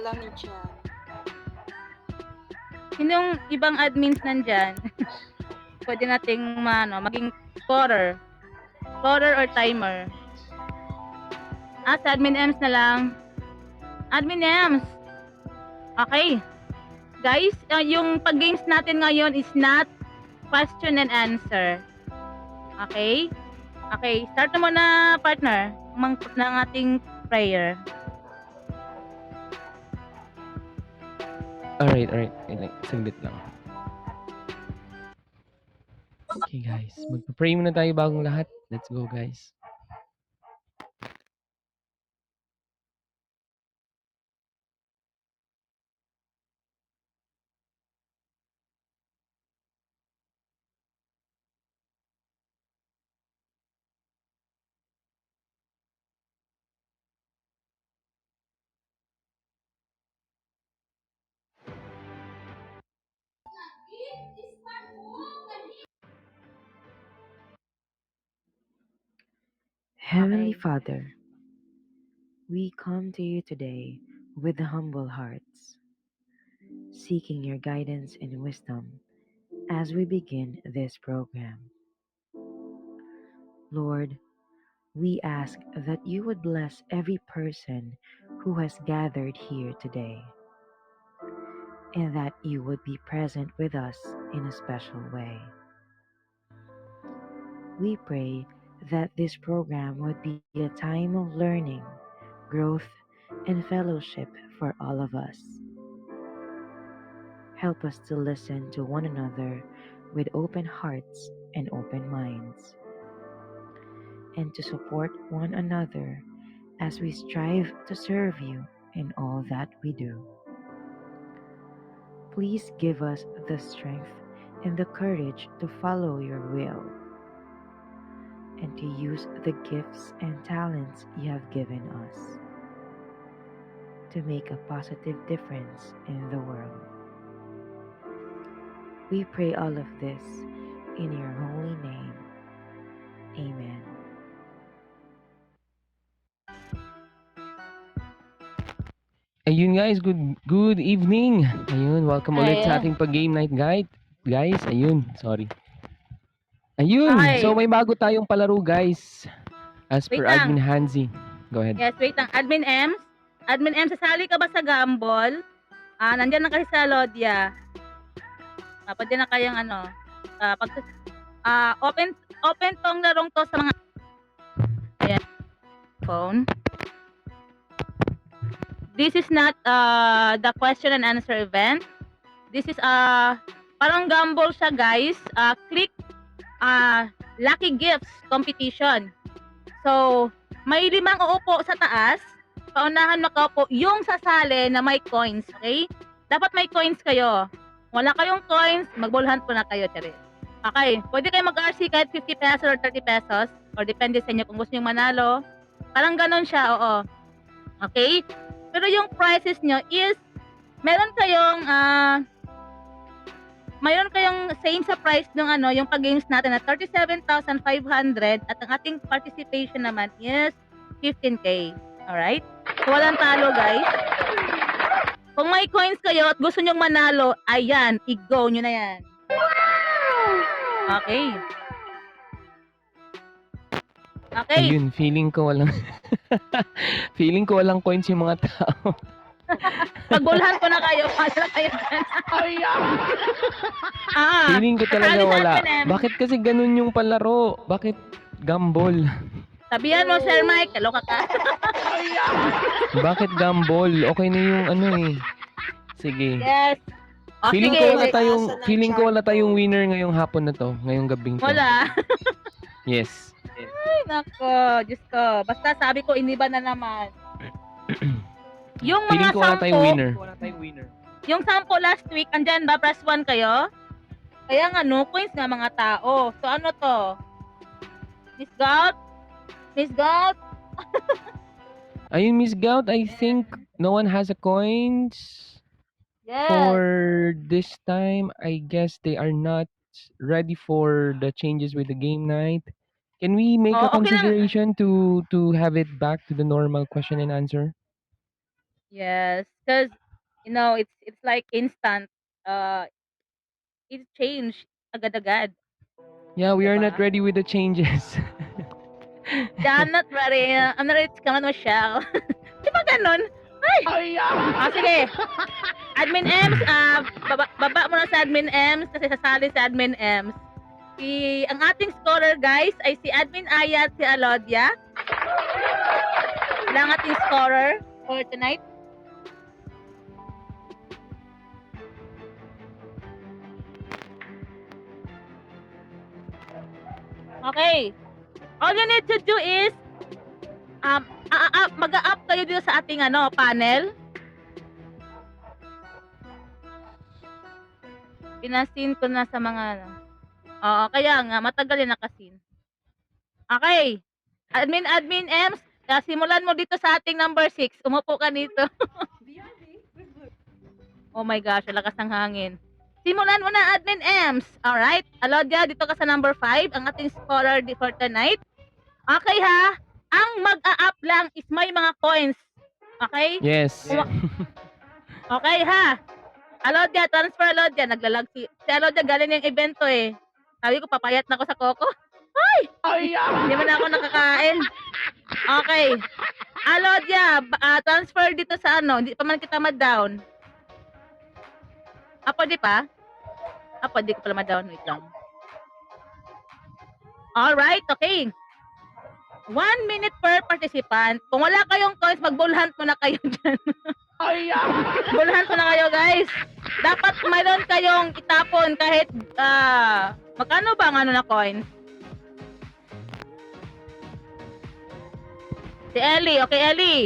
lang ni Chan. Sinong ibang admins nandyan? Pwede nating maging scorer. Scorer or timer. Sa admin Ems na lang. Admin Ems. Okay. Guys, yung pag-games natin ngayon is not question and answer. Okay? Okay, start na muna, partner, ng ating prayer. Alright. Saglit lang. Okay, guys. Magpa-pray muna tayo bagong lahat. Let's go, guys. Heavenly Father, we come to you today with humble hearts, seeking your guidance and wisdom as we begin this program. Lord, we ask that you would bless every person who has gathered here today, and that you would be present with us in a special way. We pray that this program would be a time of learning, growth, and fellowship for all of us. Help us to listen to one another with open hearts and open minds, and to support one another as we strive to serve you in all that we do. Please give us the strength and the courage to follow your will and to use the gifts and talents you have given us to make a positive difference in the world. We pray all of this in your holy name. Amen. Ayun, guys. Good evening. Ayun, welcome ulit sa Ayun. ating pag-game night, guys. Guys, ayun. Sorry. Ayun. Okay. So, may bago tayong palaro, guys. As Wait per lang. Admin Hanzi. Go ahead. Yes, wait lang. Admin Ems? Admin Ems, sasali ka ba sa Gumball? Nandyan na kasi sa Lodya. Pwede na kayong open tong larong to sa mga phone. This is not the question and answer event. This is parang Gumball siya, guys. Click lucky gifts competition. So, may 5 uupo sa taas. Paunahan makaupo yung sasali na may coins, okay? Dapat may coins kayo. Wala kayong coins, mag-ball hunt po na kayo, Charis. Okay, pwede kayo mag-RC kahit 50 pesos or 30 pesos or depende sa inyo kung gusto nyo manalo. Parang ganon siya, oo. Okay? Pero yung prizes nyo is meron kayong same sa price ng yung pag-games natin na 37,500 at ang ating participation naman is 15K. Alright? So, walang talo, guys. Kung may coins kayo at gusto nyong manalo, ayan, i-go nyo na yan. Okay. Okay. Ayun, feeling ko walang coins yung mga tao. Pagbulhan ko na kayo, pala kayo dyan. Feeling ko talaga kasali sa wala. atin, eh. Bakit kasi ganun yung palaro? Bakit Gumball? Sabihan mo, Sir Mike, kaloka ka. Bakit Gumball? Okay na yung Sige. Yes. Feeling sige. ko wala tayong winner ngayong hapon na to, ngayong gabing to. Wala. Yes. Ay, nako. Diyos ko. Basta sabi ko, iniba na naman. Yung Feeling mga ko wala tayong winner. Yung 10 last week, andyan ba? Press 1 kayo? Kaya nga, no coins nga mga tao. So, ano to? Miss Gout? Miss Gout? Ayun, Miss Gout, I think no one has a coins. Yes. For this time, I guess they are not ready for the changes with the game night. Can we make a Okay lang. consideration to have it back to the normal question and answer? Yes, because it's like instant. Uh, it changed agad-agad, Yeah, we 'di are not ba? ready with the changes. Yeah, I'm not ready. I'm not ready to come on Michelle. Di ba ganun? Ay! Sige. Admin Ems, baba muna sa Admin Ems kasi sasali sa Admin Ems. Ang ating scholar guys ay si Admin Aya at si Alodia. Sila ang ating scholar for tonight. Okay. All you need to do is mag-up kayo dito sa ating panel. Pinasin ko na sa mga Oo, kaya nga matagal yan nakasin. Okay. Admin Ems, simulan mo dito sa ating number 6. Umupo ka dito. Oh my gosh, ang lakas ng hangin. Simulan mo na, Admin Ems. Alright? Alodia, dito ka sa number 5, ang ating scholar for tonight. Okay ha? Ang mag-a-up lang is may mga coins. Okay? Yes. Okay ha? Alodia, transfer Alodia. Naglalag si Alodia, galing yung evento eh. Sabi ko, papayat na ako sa Coco. Ay! Hindi mo na ako nakakain. Okay. Alodia, transfer dito sa hindi pa man kita ma-down. Pwede pa? Pwede ko pala ma-down. Wait lang. Alright, okay. 1 minute per participant. Kung wala kayong coins, mag-bull hunt muna kayo dyan. Bull hunt muna kayo, guys. Dapat mayroon kayong itapon kahit, magkano ba ang na coins? Si Ellie. Okay, Ellie.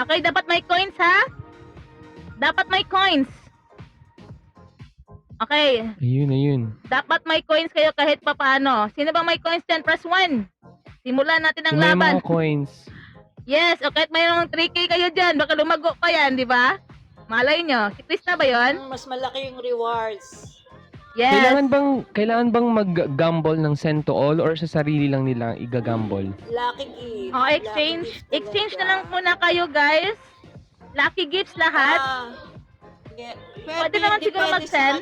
Okay, dapat may coins, ha? Dapat may coins. Okay. Ayun. Dapat may coins kayo kahit papaano. Sino ba may coins dyan? Press 1. Simulan natin ang Kung may laban. mga coins. Yes, o kahit mayroong 3K kayo dyan, baka lumago pa yan, di ba? Malay nyo. Si Krista ba yon? Mas malaki yung rewards. Yes. Kailangan bang mag-gamble ng send to all or sa sarili lang nila i-gamble? Lucky gift. Exchange. Lucky gift Exchange na talaga. lang muna kayo, guys. Lucky gifts lahat. Yeah. Pwede naman siguro mag-send.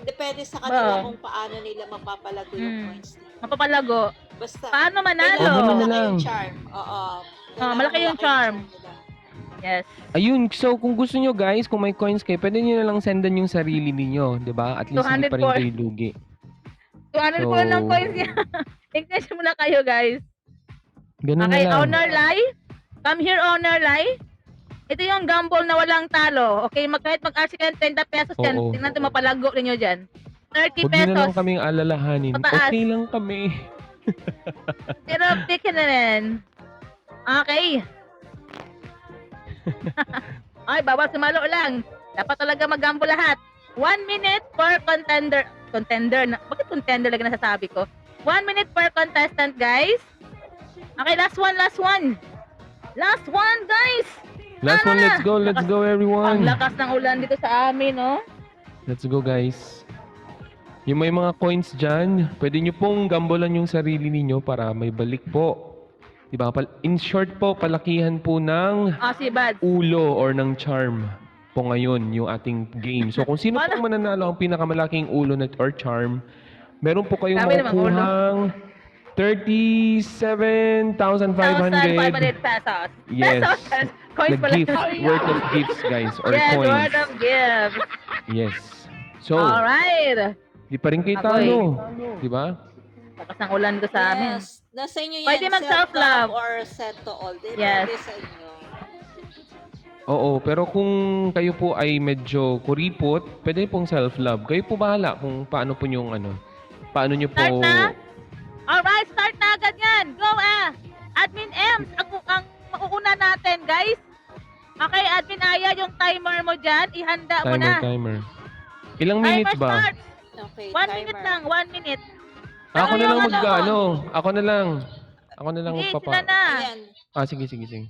Depende sa kanila Ba? kung paano nila mapapalago yung points nila. Mapapalago. Basta. Paano manalo? Kailangan Ano na malaki lang. yung charm. Oo. Kailangan malaki yung charm. nila. Yes. Ayun, so kung gusto nyo guys, kung may coins kayo, pwede nyo na lang sendan yung sarili ninyo, di ba? At least hindi pa rin 204. kayo lugi. 200 po lang coins niya. Exchange muna kayo, guys. Ganun Okay, na lang. Honor Lai. Come here, Honor Lai. Ito yung gamble na walang talo. Okay, kahit mag-RC kayo ng 30 pesos dyan. Oo. Tingnan ito, mapalago ninyo dyan. 30 Huwag nyo na pesos. lang kaming alalahanin. Pataas. Okay lang kami. Pero tikin na rin. Okay. Ay, bawal sumalo lang. Dapat talaga mag-gamble lahat. 1 minute per contender. Bakit contender lagi nasasabi ko? 1 minute per contestant, guys. Okay, last one. Last one, guys. Last one, let's go Ang everyone. lakas ng ulan dito sa amin, no? Let's go guys. Yung may mga coins dyan, pwede nyo pong gambolan yung sarili ninyo para may balik po. Diba? In short po, palakihan po ng Si Bad. ulo or ng charm po ngayon yung ating game. So kung sino pong mananalo ang pinakamalaking ulo or charm, meron po kayong Sabi naman, makukuhang 37,500 1,500 pesos. Yes. Pesos. na Coins pala. gift, worth of gifts guys, or Yes, coins. word of gifts. Yes. So, Alright. di pa rin kayo Agoy. talo. Di ba? Lakas ng ulan dito sa amin. Yes. Nasa inyo yan. Pwede mag-self-love. Or set to all. Yes. Depende sa inyo. Oo, pero kung kayo po ay medyo kuripot, pwede pong self-love. Kayo po bahala kung paano po yung paano nyo po... Start na? Alright, start na agad yan. Go, Admin Ems, ang mauuna natin, guys. Okay, Admin Aya, yung timer mo dyan, ihanda mo na. Timer. Ilang minutes Timer ba? starts. Okay, 1 minute lang, 1 minute. Ako Ano na lang yung mag-ano. Ako na lang Hindi, magpapa... sila na. Ayan. Sige. Kasi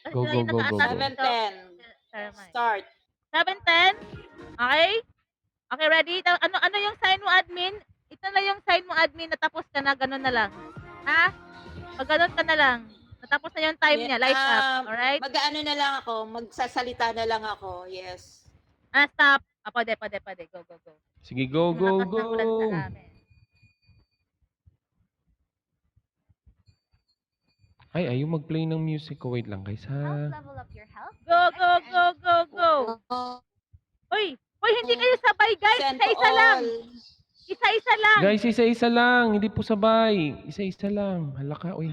Go, sila go, yung go, go, naka-attach go. sa 7:10. Start. 7:10. Okay? Okay, ready? Ano yung sign mo, admin? Ito na yung sign mo, admin, na tapos ka na, ganun na lang. Ha? Pag ganun ka na lang. Natapos na yung time niya. Lights up. Alright? Mag-ano na lang ako, magsasalita na lang ako. Yes. Stop. Pwede. Go. Sige, go, go, Malakas go. ng ulan sa amin. Ay, ayaw mag-play ng music ko. Wait lang, guys, ha? Level up your health. Go. Hoy, hindi kayo sabay, guys. Send to Isa-isa lang. all. Isa-isa lang. Guys, isa-isa lang. Hindi po sabay. Isa-isa lang. Hala ka, uy.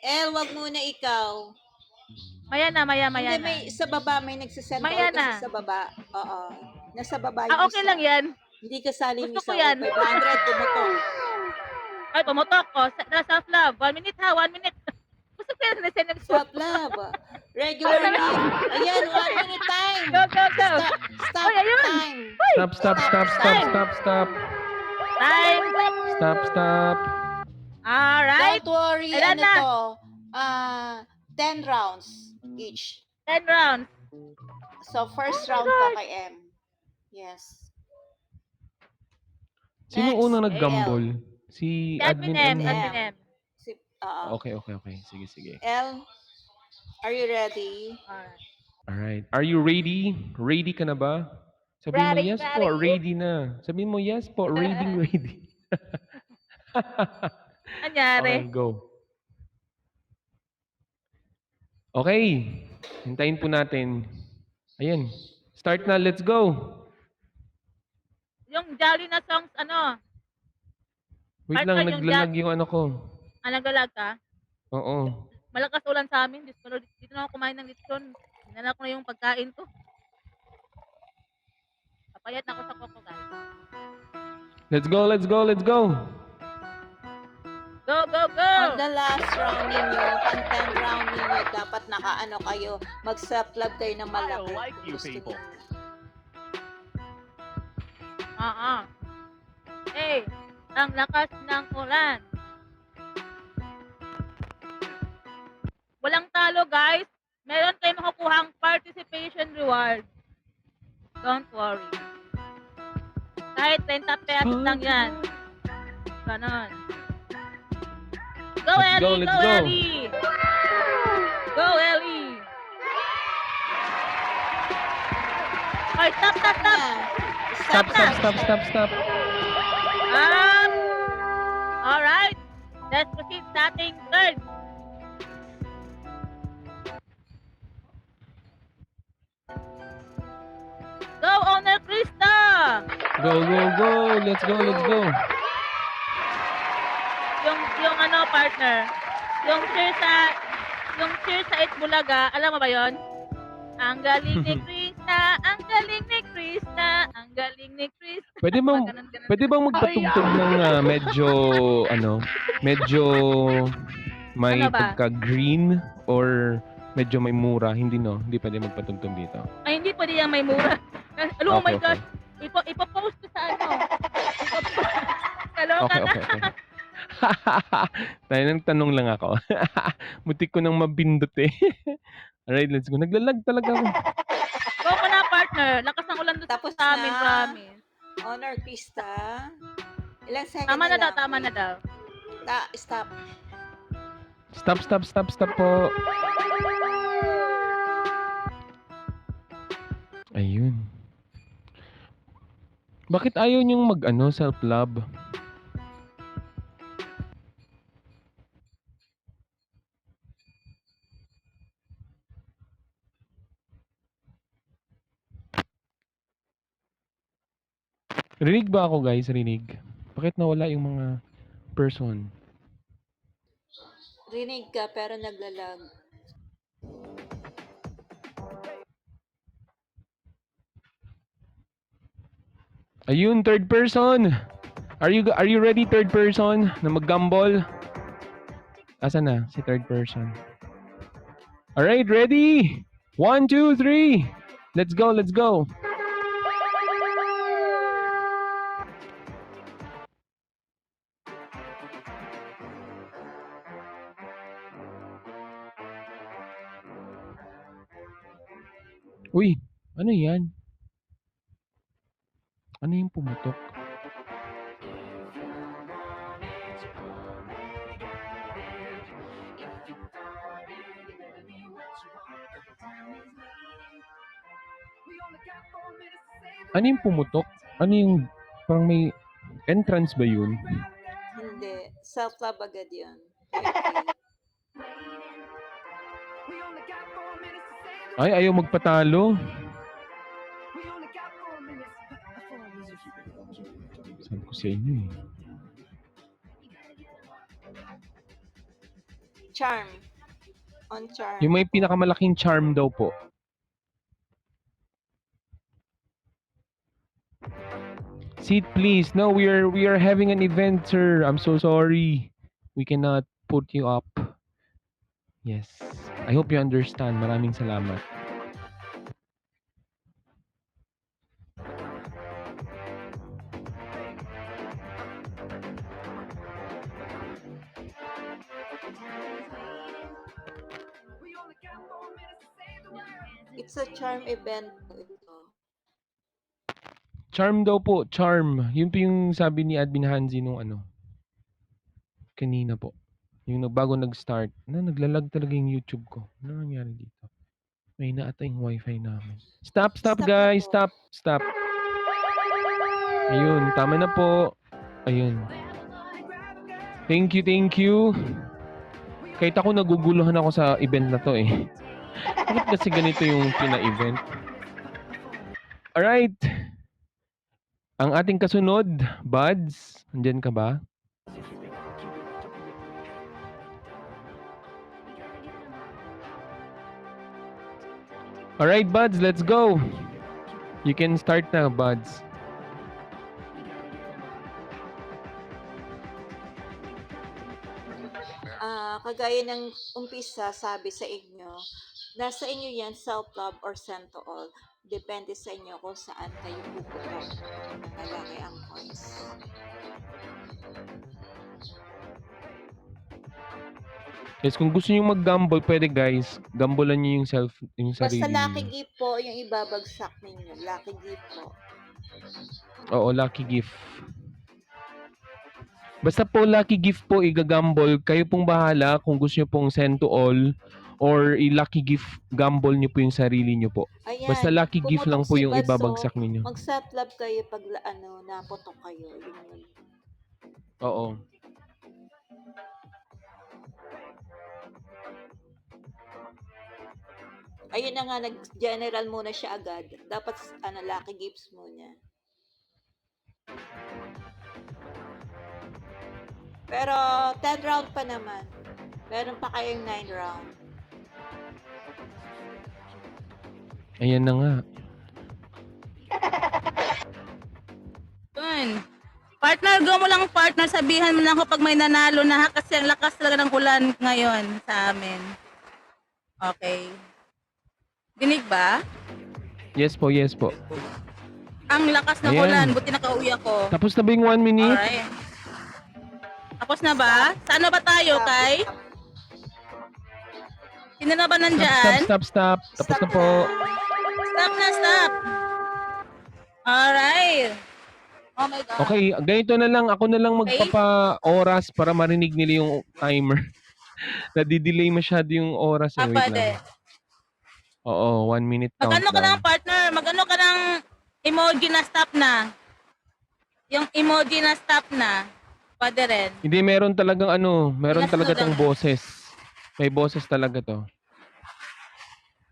Wag muna ikaw. Maya na. Hindi, may sa baba, may nagsisend Maya all na. kasi sa baba. Oo. Nasa baba yung Okay isa. lang yan. Hindi kasali yung Gusto ko isa. yan. 500, pumutok. Ay, pumutok ko. Self-love. 1 minute ha, 1 minute. Gusto ko yan. Nasend ng Self-love. Regular leave. Ayan, 1 minute time. Go. Stop Oy, ayun. time. Stop. Time. Stop. Alright. Don't worry, Ilan na? 10 rounds each. 10 rounds. So, first round pa kay M. Yes. Sino Next, unang AL. nag-gamble? Si Admin M. Admin M. Okay. Sige. L, are you ready? Alright. Alright. Are you ready? Ready ka na ba? Sabihin mo, Ready, yes po, ready. ready na. Sabihin mo, yes po, ready. Anyari? Okay, go. Okay. Hintayin po natin. Ayan. Start na. Let's go. Yung jolly na songs, ano? Wait Partner, lang, yung naglalag yung ano ko. Nagalag ka? Oo. Malakas ulan sa amin. Dito na ako kumain ng lechon. Dinala ko na yung pagkain ko. Papayat na ako sa koko, guys. Let's go. Go. On the last round ninyo, pang 10 round ninyo, dapat nakaano kayo, mag-self-love kayo ng malaki. I like you Gusto people. niyo. Hey, ang lakas ng ulan. Walang talo, guys. Meron kayong makukuhang participation reward. Don't worry. Kahit 30 pesos lang yan. Ganon. Go, Let's go, Ellie! let's Go, go. Ellie! Go, Ellie! Ay, stop! Stop. Alright. Let's proceed sa ating third. Go, Owner Krista! Go. Let's go. Yung ano, partner. Yung cheer sa Itbulaga, alam mo ba yon? Ang galing ni Krista, ang galing ni Krista. Pwede bang Ganun. Pwede bang magpatugtog ng medyo may Ano ba? pagka-green or medyo may mura? Hindi pwede magpatugtog dito. Ay, hindi pwede yung may mura. Oh my Okay. gosh. Ipopost ko sa ano. Kaloka na. Okay. Tayo nang tanong lang ako. Mutik ko nang mabindot eh. Alright, let's go. Naglalag talaga ako. Go ko na, partner. Lakas ng ulan doon Tapos sa amin, na. promise. Honor Krista. Ilang second Tama na daw, lang? tama na daw. Stop. Stop po. Ayun. Bakit ayaw niyong self-love? Rinig ba ako, guys? Rinig. Bakit nawala yung mga person? Rinig ka pero naglalag. Ayun, third person. Are you ready, third person, na mag-gamble? Asan na si third person? Alright, ready? 1, 2, 3. Let's go. Uy, ano yan? Ano yung pumutok? Ano yung pumutok? Ano yung, parang may entrance ba yun? Hindi. Self-love agad yun. Okay. Ay, ayaw magpatalo. Sabi ko sa inyo eh. Charm. On charm. Yung may pinakamalaking charm daw po. Seat please. No, we are having an event, sir. I'm so sorry. We cannot put you up. Yes. I hope you understand. Maraming salamat. It's a charm event po ito. Charm daw po. Charm. Yun po yung sabi ni Admin Hanzi nung ano. Kanina po. Yung bago nag-start. Naglalag talaga yung YouTube ko. Ano nangyari dito? May naata yung wifi namin. Stop Stop na guys. po. Stop. Ayun. Tama na po. Ayun. Thank you. Kahit ako naguguluhan ako sa event na to eh. Bakit kasi ganito yung pina-event? Alright. Ang ating kasunod, Buds. Andyan ka ba? Alright, Buds. Let's go. You can start na, Buds. Kagaya ng umpisa, sabi sa inyo, nasa inyo yan, self-love or send to all. Depende sa inyo kung saan kayo puputok. Malaki ang coins. Yes, kung gusto niyo mag-gamble, pwede guys. Gambolan niyo yung sarili Basta lucky niyo. gift po yung ibabagsak ninyo. Lucky gift po. Oo, lucky gift. Basta po lucky gift po igagamble, kayo pong bahala kung gusto niyo pong send to all or i-lucky gift gamble niyo po yung sarili niyo po. Ayan, Basta lucky gift lang pumutok po si yung Bads, ibabagsak oh. ninyo. Mag-self-love kayo pag naputok kayo. Yun. Oo. Ayun na nga, nag-general muna siya agad. Dapat lucky gifts muna. Pero 10 round pa naman. Meron pa kayong 9 round. Ayan na nga. Yun. Partner, go mo lang partner. Sabihan mo na ako pag may nanalo na ha. Kasi ang lakas talaga ng ulan ngayon sa amin. Okay. Dinig ba? Yes po. Ang lakas ng Ayan. ulan. Buti nakauwi ako. Tapos na ba yung 1 minute? Alright. Tapos na ba? Saan na ba tayo, Kay? Sino na ba nandyan? Stop. Tapos na po. Stop. Alright. Oh my God. Okay, ganito na lang. Ako na lang magpapa-oras para marinig nila yung timer. Nadidelay masyado yung oras. Wait Pwede. lang. Oo, 1 minute Magano ka lang, countdown. partner? Magano ka ng emoji na stop na? Yung emoji na stop na. Pwede rin. Hindi, meron talagang meron Yes, talaga madam. tong boses. May boses talaga to.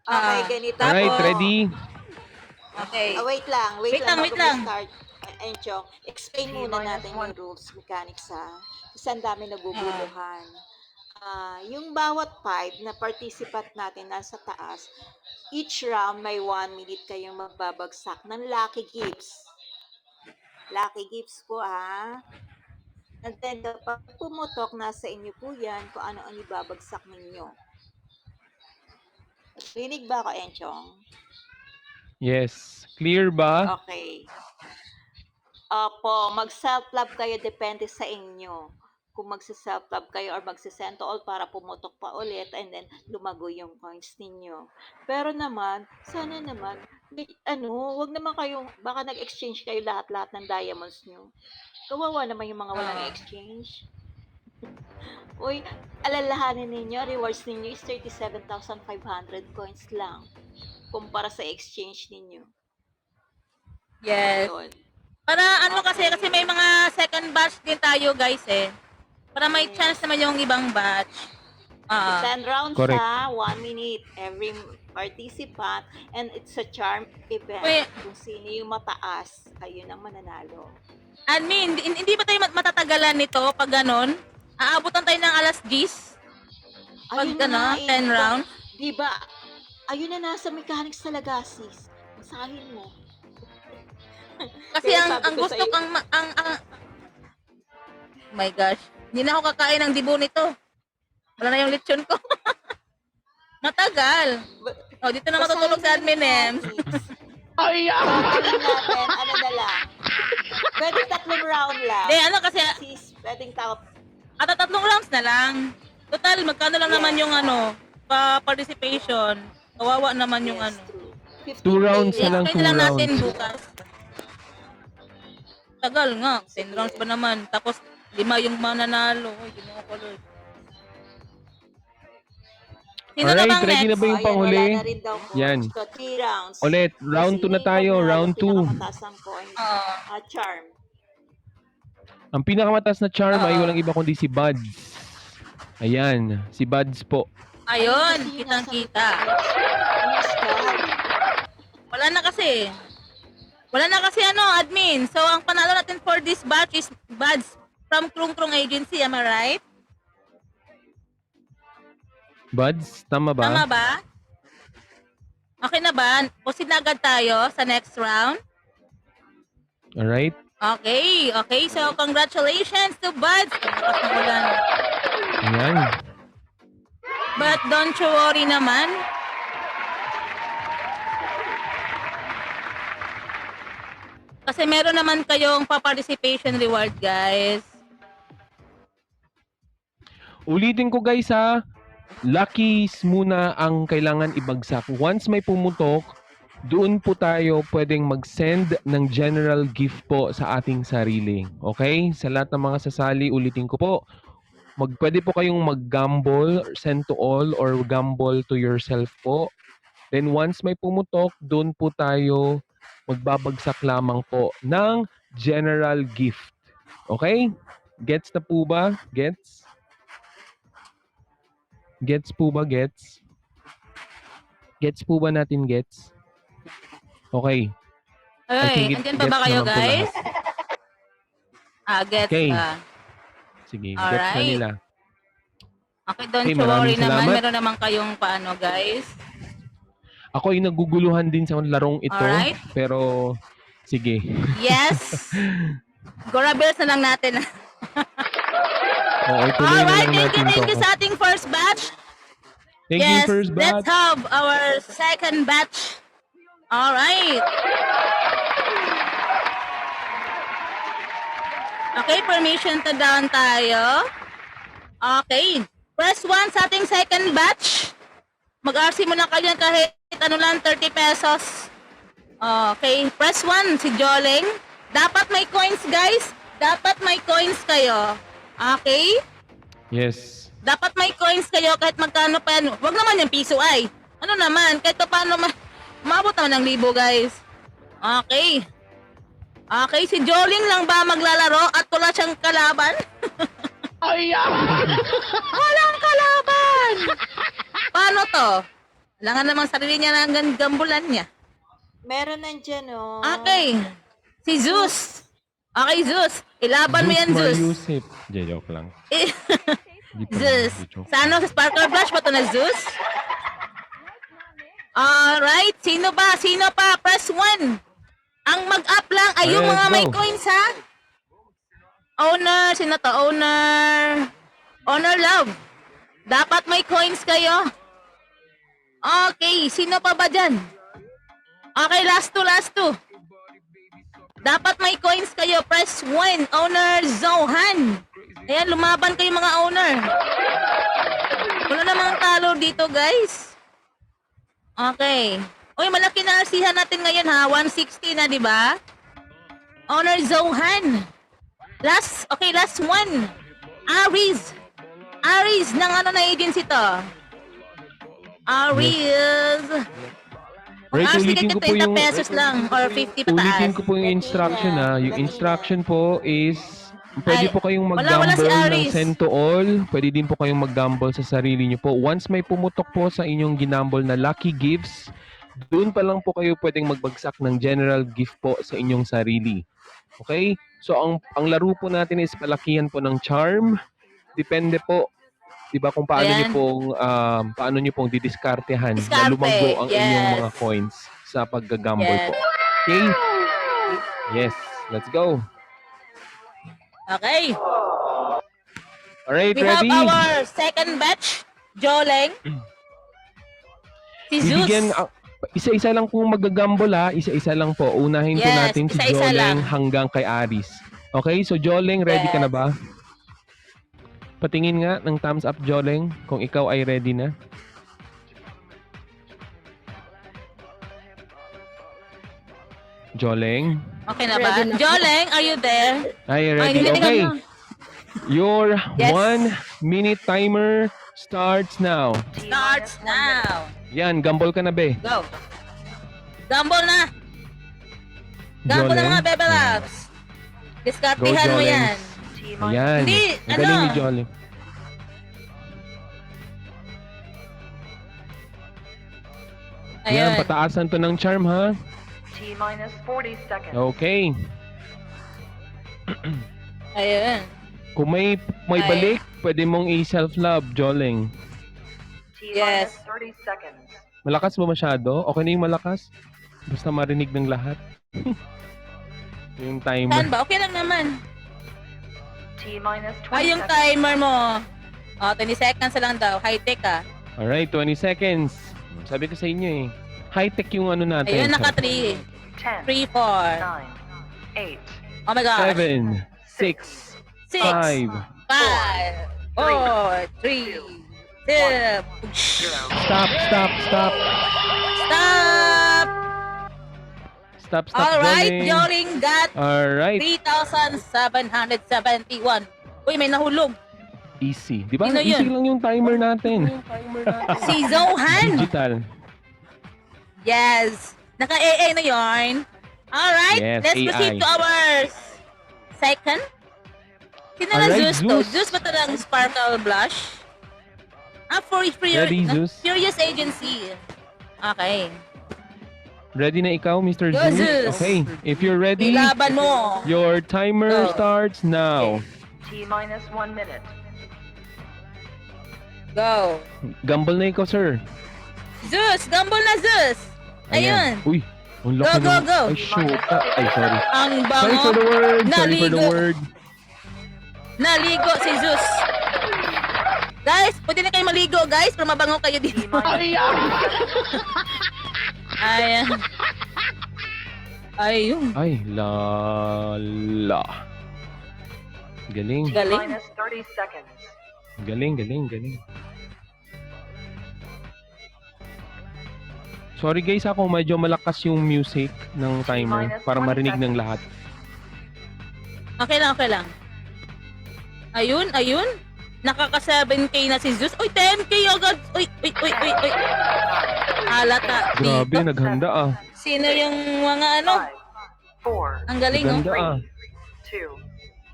Okay, ganito. Alright, po. ready? Okay. Wait lang. Wait lang. Start. Enchong, explain muna natin yung rules, mechanics ha. Kasi ang dami naguguluhan. Yung bawat 5 na participant natin nasa taas, each round may 1 minute kayong magbabagsak ng lucky gifts. Lucky gifts po ha. And then kapag pumutok, nasa inyo po yan kung ano ang ibabagsak ninyo. Rinig ba ako, Enchong? Yes. Clear ba? Okay. Opo, mag-self-love kayo, depende sa inyo. Kung magsa-self-love kayo or magsisend to all para pumutok pa ulit and then lumago yung coins ninyo. Pero naman, sana naman, wag naman kayo, baka nag-exchange kayo lahat-lahat ng diamonds nyo. Kawawa naman yung mga walang exchange. Uy, alalahanin ninyo, rewards ninyo is 37,500 coins lang kumpara sa exchange ninyo. Yes. Yun. Para ano kasi may mga second batch din tayo guys eh. Para may chance naman yung ibang batch. 10 rounds Correct. 1 minute every participant, and it's a charm event. Wait. Kung sino yung mataas, ayun ang mananalo. Admin, hindi ba tayo matatagalan nito pag ganon? Aabutan tayo ng alas 10? Pag Ayun na nga gano'n, 10 rounds? Diba, ayun na nasa mechanics talaga, sis. Basahin mo. Kasi Kaya ang sabi ko gusto sa'yo- kang my gosh, hindi na ako kakain ng dibo nito. Wala na yung lechon ko. Matagal. Ba- Oh, dito na matutulog sa admin eh. Gagawin natin, ano na lang. Pwede 3 round lang. Hindi, ano kasi, Sis, pwedeng tao. at 3 rounds na lang. Total, magkano lang naman yung participation. Kawawa naman yung Yes, ano. true. 2 rounds na 15 lang, I-explain 2 na lang natin rounds. bukas. Tagal nga, 10 rounds pa naman. Tapos, 5 yung mananalo. Ay, ginoo ko, Lord. Sino na Alright, bang ready na next? ba yung panghuli? Wala na rin daw coach. Yan. So, 3 rounds. Ulit, round 2 na tayo, round 2. Pinakamataas ang coins. Charm. Ang pinakamataas na charm ay Oo. walang iba kundi si Buds. Ayan, si Buds po. Ayun, Kasi yun kitang-kita. Ano, Scott? Wala na kasi. Wala na kasi admin. So, ang panalo natin for this batch is Buds from Krung Krung Agency. Am I right? Buds, tama ba? Tama ba? Okay na ba? Proceed na agad tayo sa next round. Alright. Okay. So, congratulations to Buds. Lakas ng ulan. Ayan. But don't you worry naman. Kasi meron naman kayong pa-participation reward, guys. Ulitin ko guys ha. Luckies muna ang kailangan ibagsak. Once may pumutok, doon po tayo pwedeng mag-send ng general gift po sa ating sarili. Okay? Sa lahat ng mga sasali, ulitin ko po. Pwede po kayong mag-gamble, send to all, or gamble to yourself po. Then once may pumutok, doon po tayo magbabagsak lamang po ng general gift. Okay? Gets na po ba? Gets? Gets po ba? Gets? Gets po ba natin gets? Okay. I think Okay, it andyan pa ba gets kayo, naman po guys? lahat. Gets Okay. ka. Sige, gets na Alright. nila. Okay, don't Okay, you worry maraming naman. salamat. Meron naman kayong paano, guys. Ako ay naguguluhan din sa larong ito. Alright. Pero, sige. Yes. Gora Bills na lang natin. Oo, ituloy na Alright, lang natin thank you to. sa ating first batch. Thank Yes, you, first let's batch. have our second batch. Alright. Okay, permission to down tayo. Okay. Press 1 sa ating second batch. Mag-RC muna kayo kahit 30 pesos. Okay, press 1 si Joleng. Dapat may coins, guys. Dapat may coins kayo. Okay? Yes. Dapat may coins kayo kahit magkano pa yan. Huwag naman yung piso ay. Ano naman, kahit pa paano maabot naman ng 1,000 guys. Okay. Okay, si Jolene lang ba maglalaro at wala siyang kalaban? Walang kalaban! Paano to? Kailangan naman sarili niya ng gambulan niya. Meron nandyan, oh. Okay. Si Zeus. Okay, Zeus. Ilaban mo yan, Zeus. Yusip. Joke lang. Di pa, Zeus. joke. Sa ano? Sa Sparkle Blush ba ito na Zeus? Alright. Sino ba? Sino pa? Press 1. Ang mag-up lang ay yung Alright, mga may go. coins, ha? Owner. Sino to? Owner. Owner Love. Dapat may coins kayo. Okay. Sino pa ba dyan? Okay, last two. Dapat may coins kayo. Press 1. Owner Zohan. Ayan, lumaban kayo mga owner. Wala namang talo dito, guys. Okay. Uy, malaki na arsihan natin ngayon, ha? 160 na, di ba? Owner Zohan. Last one. Aries ng ano na agency to? Aries. Right, Hours ulitin ticket ko po 30 yung pesos lang or 50 pataas. ulitin ko po yung instruction ha. Yung instruction po is pwede Ay, po kayong wala si mag-gamble ng Aris. send to all. Pwede din po kayong mag-gamble sa sarili nyo po. Once may pumutok po sa inyong ginamble na lucky gifts, doon pa lang po kayo pwedeng magbagsak ng general gift po sa inyong sarili. Okay? So ang laro po natin is palakihan po ng charm. Depende po, 'di ba, kung paano niyo Ayan. pong didiskartehan na Diskarte, lumago ang inyong yes. mga coins sa paggagamble Yes. po. Okay? Yes, let's go. Okay. Alright, We ready? have our second batch. Joleng. Si Zeus. Bibigyan isa-isa lang po magagamble ha. Isa-isa lang po. Unahin po Yes, natin si isa-isa Joleng lang. hanggang kay Aris. Okay, so Joleng, ready ka na Yes. ba? Patingin nga ng thumbs up, Joleng, kung ikaw ay ready na. Joleng? Okay na ba? Joleng, are you there? Ay, Ay, ready. hindi Okay. ka mo. Your Yes. 1-minute timer starts now. Starts now. Yan, gamble ka na, be. Go. Gamble na. Gamble na Joleng. mga Bebe Loves. Diskartihan Go, mo Joleng. yan. Ayan. Hindi, Ang galing ano? ni Joleng. Yan, Ayun. pataasan to ng charm, ha? T-minus 40 seconds. Okay. Ayun. Kung may Ay. balik, pwede mong i-self-love, Joleng. Yes. T-minus 30 seconds. Malakas ba masyado? Okay na yung malakas? Basta marinig ng lahat. Yung Saan timer. ba? Okay lang naman. T-minus 20 Ay, yung seconds. timer mo. Oh, 20 seconds na lang daw. High-tech ah. Alright, 20 seconds. Sabi ko sa inyo eh. High-tech yung ano natin. Ayun, naka 3. 10, 3, 4. 9, 8, Oh my gosh. 7, 6, 6, 5. 5, 4, 3, 2. Stop, stop, stop. Stop! Stop, stop, Alright, Joleng. Joling got Alright. 3,771. Uy, may nahulog. Easy. Di ba? Sino Easy yun? lang yung timer natin. Si Zohan. Digital. Yes. Naka-AA na yarn. Alright, Yes, let's AI. proceed to our second. Sino na Alright, Zeus to? Zeus. Zeus ba talagang sparkle blush? For Ready, Zeus? Furious Agency. Okay. Ready na ikaw, Mr. Go, Zeus? Zeus. Okay. If you're ready, Ilaban mo. your timer Go. starts now. T-minus 1 minute. Go. Gamble na ikaw, sir. Zeus, gamble na Zeus. Ayun. Uy, ang laki Go, go, ng- go. Ay, shoot. Ay, sorry. Ang Sorry for bango. the word. Sorry for the Naligo. word. Naligo si Zeus. Guys, pwede na kayo maligo, guys, para mabango kayo dito. Ayan. Ayun. Ay, lala. Galing. Galing. T-minus 30 seconds. Galing, galing, galing. Sorry guys, ako medyo malakas yung music ng timer para marinig ng lahat. Okay lang, okay lang. Ayun, ayun. Nakaka 7K na si Zeus. Uy, 10K agad. Uy, uy, uy, uy, uy. Halata. Grabe, Dito. naghanda ah. Sino yung mga ano? 5, 4, Ang galing, oh. Naghanda ah. 2,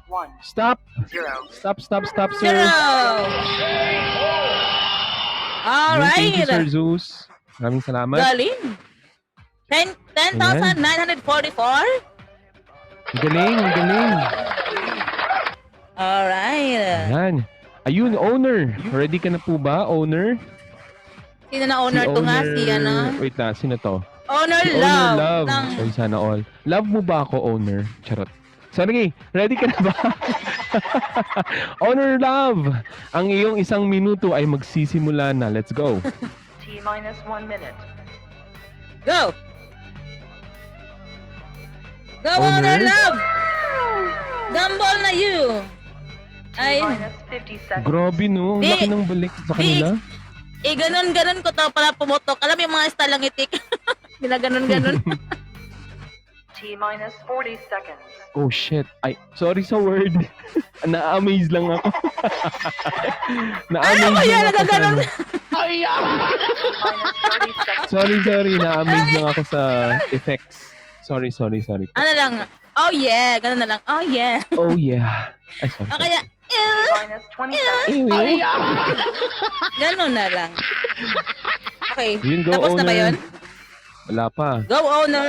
1, Stop! 0. Stop, stop, stop, sir. Zero. Thank you, Sir Alright. Zeus. Maraming salamat. Galing. 10,944. Galing, galing. Alright. Yan. Ayun, owner. Ready ka na po ba, owner? Sino na owner to nga? Si ano? Wait na, sino to? Owner Si Love. Owner Love. Ng Ay, sana all. Love mo ba ako, owner? Charot. Sorry, ready ka na ba? Owner Love, ang iyong 1 minuto ay magsisimula na. Let's go. T-minus 1 minute. Go! Go, Owner? Owner Love! Gumball na you! Ay, T-minus 50 seconds. Grabe no, ang Di- laki ng balik sa kanila. ganon-ganon ko to para pumutok. Alam mo yung mga style lang itik. Ginaganon-ganon. T minus 40 seconds. Oh shit. Ay, sorry sa word. Na-amaze lang ako. Na-amaze Ano ba yan? lang ako sa Nagaganon. ano. T minus 30 seconds. Sorry. Na-amaze lang ako sa effects. Sorry. Ano lang? Oh yeah, ganun na lang. Oh yeah. Oh yeah. Ay, sorry. O kaya, T minus 20 seconds. Anyway. ganun na lang. Okay, Yun, go, tapos na ba owner. yun? Wala pa. Go owner!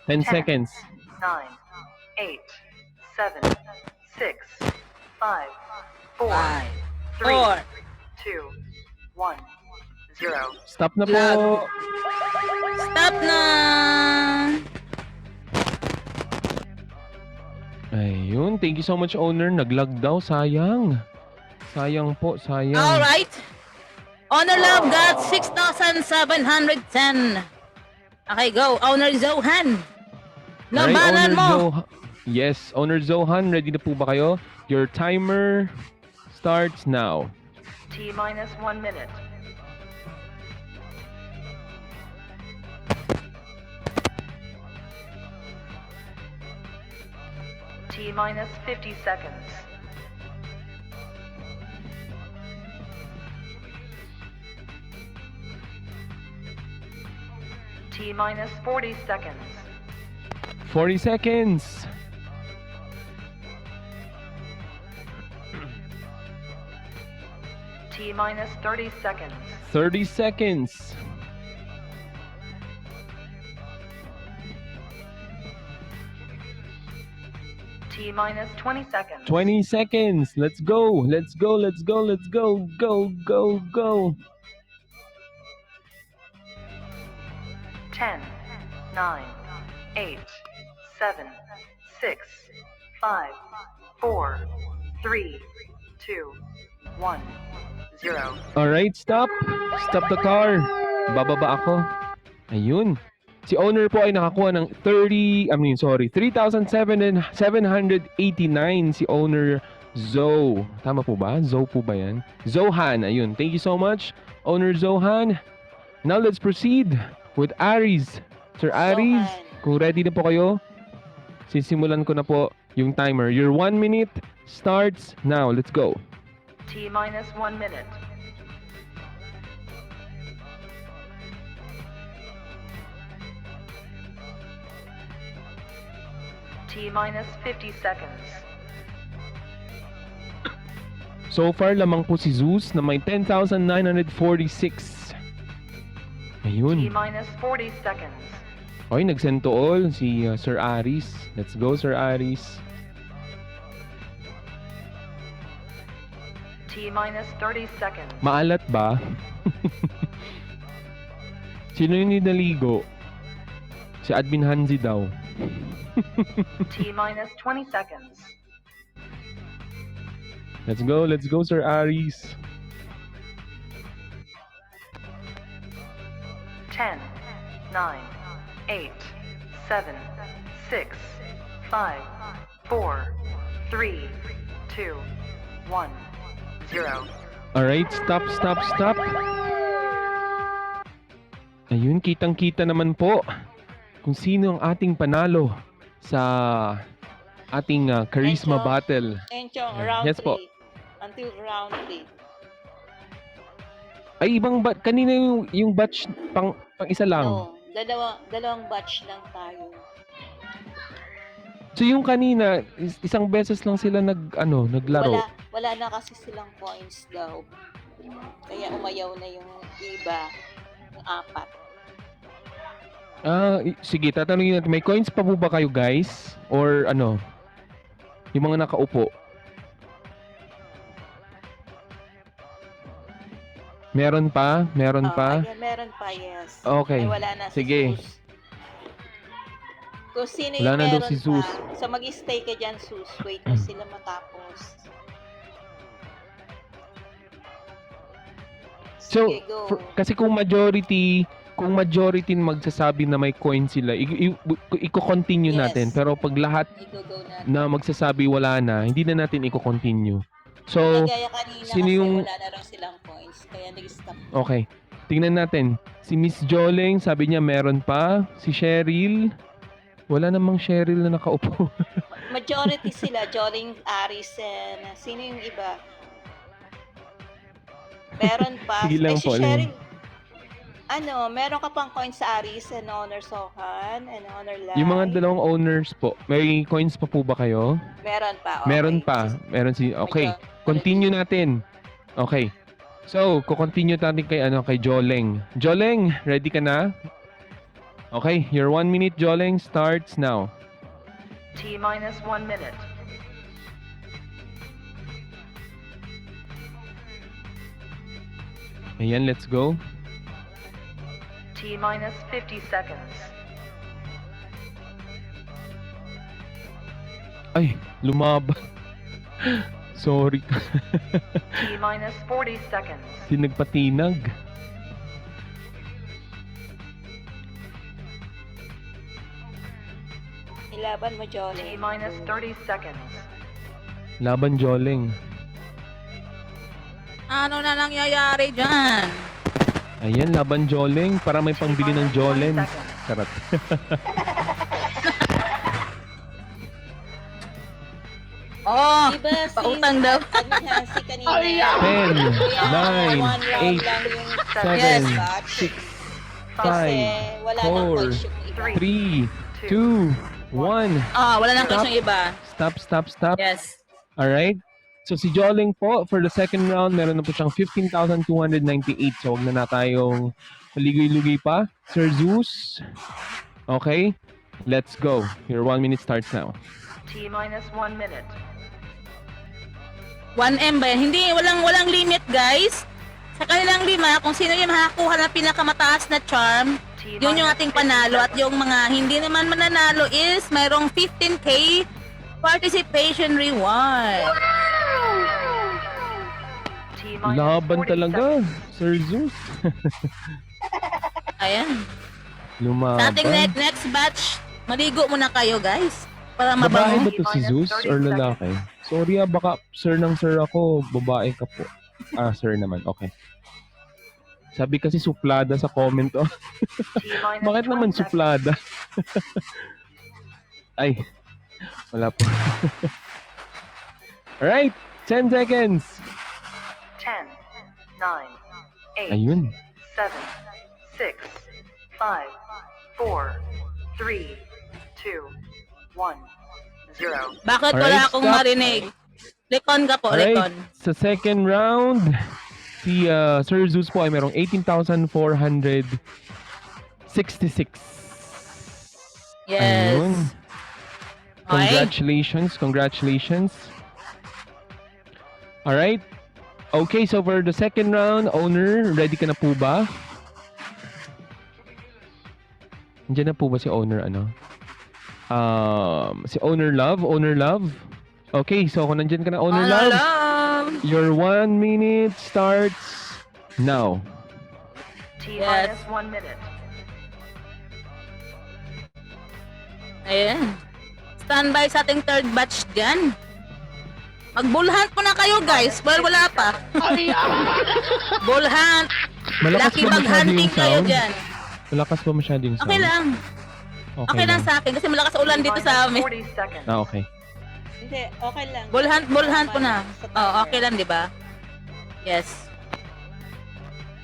10 seconds. 9, 8, 7, 6, 5, 4, 3, 4. 2, 1, 0. Stop na po. Lag. Stop na! Ayun. Thank you so much, owner. Naglag daw. Sayang. Sayang po. Sayang. Alright. Owner Love got 6,710. Okay, go. Owner Zohan. Alright, Labanan mo. Yes, owner Zohan. Ready na po ba kayo? Your timer starts now. T minus 1 minute. T minus 50 seconds. T minus 40 seconds. 40 seconds. T minus 30 seconds. 30 seconds. T minus 20 seconds. 20 seconds. Let's go. Let's go. Go. 10, 9, 8, 7, 6, 5, 4, 3, 2, 1, 0. Alright, stop. Stop the car. Bababa ako. Ayun. Si owner po ay nakakuha ng 3,789 si owner Zoe. Tama po ba? Zoe po ba yan? Zohan. Ayun. Thank you so much, owner Zohan. Now let's proceed with Aries. Sir Aries, Zohan. kung ready na po kayo, sisimulan ko na po yung timer. Your 1 minute starts now. Let's go. T minus 1 minute. T minus 50 seconds. So far, lamang po si Zeus na may 10,946. T Ayun. minus 40 seconds. Oy, nag-send to all si Sir Aris. Let's go, Sir Aris. T minus 30 seconds. Maalat ba? Sino yung ninaligo? Si Admin Hanzi daw. T minus 20 seconds. Let's go, Sir Aris. 10, 9, 8, 7, 6, 5, 4, 3, 2, 1, 0. Alright, stop. Ayun, kitang-kita naman po kung sino ang ating panalo sa ating charisma Enchong. battle. Enchong, Yeah. round Yes 3. po. Until round 3. Ay, ibang kanina yung batch pang isa lang. No, dalawang batch lang tayo. So yung kanina, isang beses lang sila naglaro. Wala na kasi silang coins daw. Kaya umayaw na yung iba, yung 4. Sige, tatanungin natin, may coins pa po ba kayo guys? Or ano? Yung mga nakaupo? Meron pa? Meron pa? Ayan, meron pa, yes. Okay. Ay, wala na si Sige. Zeus. Kung sino Wala yung na daw meron si Zeus. pa, so mag-stay ka dyan, Zeus. Wait mo sila matapos. So, Sige, go. kasi kung majority magsasabi na may coin sila, i-continue Yes. natin. Pero pag lahat Go na. na magsasabi wala na, hindi na natin i-continue. So, Kagaya kanina sino kasi yung- wala na raw silang coins. Kaya nag-stop. okay. Tingnan natin. Si Miss Joleng, sabi niya meron pa. Si Cheryl, Wala namang Cheryl na nakaupo. Majority sila, Joling, Aris, and sino yung iba? Meron pa. Sige lang Ay, si po. Cheryl, meron ka pang coins sa Aris and Honor Sohan and Honor Lai? Yung mga dalawang owners po, may coins pa po ba kayo? Meron pa, okay. Meron pa. Meron si... Okay. Continue natin. Okay. So, kukontinue natin kay Joleng. Joleng, ready ka na? Okay, your 1 minute, Joleng, starts now. T minus 1 minute. Ayan, let's go. T minus 50 seconds. Ay, lumaba. Sorry. T minus 40 seconds. Si nagpatinag. Ilaban mo, T Joling. minus 30 seconds. Laban Joleng. Ano na nangyayari dyan? Ayan, laban Joleng para may pangbili ng Jolen. Sarap. Oh, Diba si pautang daw. Hansi kanina? 10, 9, 8, 7, 6, Kasi 5, wala nang 4, coins yung iba. 3, 2, 1. Wala nang question iba. Stop. Yes. Alright? So si Joleng po, for the second round, meron na po siyang 15,298. So huwag na tayong maligoy-lugoy pa. Sir Zeus. Okay? Let's go. Your 1 minute starts now. T minus 1 minute. 1M ba yan? Hindi, walang limit, guys. Sa kanilang 5, kung sino yung makakuha ng pinakamataas na charm, T yun yung minus ating 50 panalo. At seconds. yung mga hindi naman mananalo is mayroong 15K participation reward. T minus Laban 40 talaga, seconds. Sir Zeus. Ayan. Sa Lumaban. ating next batch, maligo muna kayo, guys. Para Babae mabango. ba to si Zeus or lalaki? Sorry baka sir ng sir ako, babae ka po. Sir naman, okay. Sabi kasi suplada sa comment. Oh. T minus Bakit 20 naman seconds. suplada? Ay, wala po. Alright, 10 seconds. 10, 9, 8, Ayun. 7, 6, 5, 4, 3, 2, 1, 0. Bakit wala Alright, akong stop. marinig? Likon ka po, Alright, likon. sa second round, si Sir Zeus po ay merong 18,466. Yes. Ayun. Okay. Congratulations. Alright. Okay, so for the second round, owner, ready ka na po ba? Nandiyan na po ba si owner, si owner Love? Okay, so kung nandiyan ka na, owner Love, your 1 minute starts now. T Yes. minus 1 minute. Ayan. Standby sa ating third batch dyan. Mag-bullhunt po na kayo, guys. Well, wala pa. Bullhunt. Malakas Lucky ba bag masyado hunting yung kayo sound? dyan. Malakas ba masyado yung sound? Okay lang. Okay lang sa akin kasi malakas ulan dito sa amin. 40 seconds. Okay. Hindi, okay lang. Bullhunt po na. Sa Oh, timer. okay lang, di ba? Yes.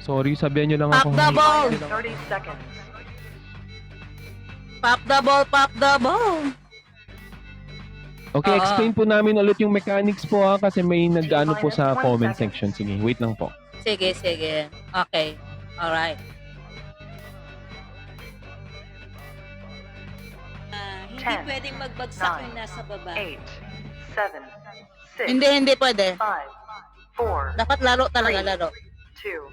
Sorry, sabihan nyo lang Pop ako. the ball. Minus 30 seconds. Pop the ball, pop the ball. Okay, Oo. explain po namin ulit yung mechanics po kasi may nag-ano po sa comment section. Sige, wait lang po. Sige. Okay. Alright. Hindi 10, pwedeng magbagsak 9, yung nasa baba. 8, 7, 6, Hindi pwede. 5, 4, Dapat laro talaga, laro. 2,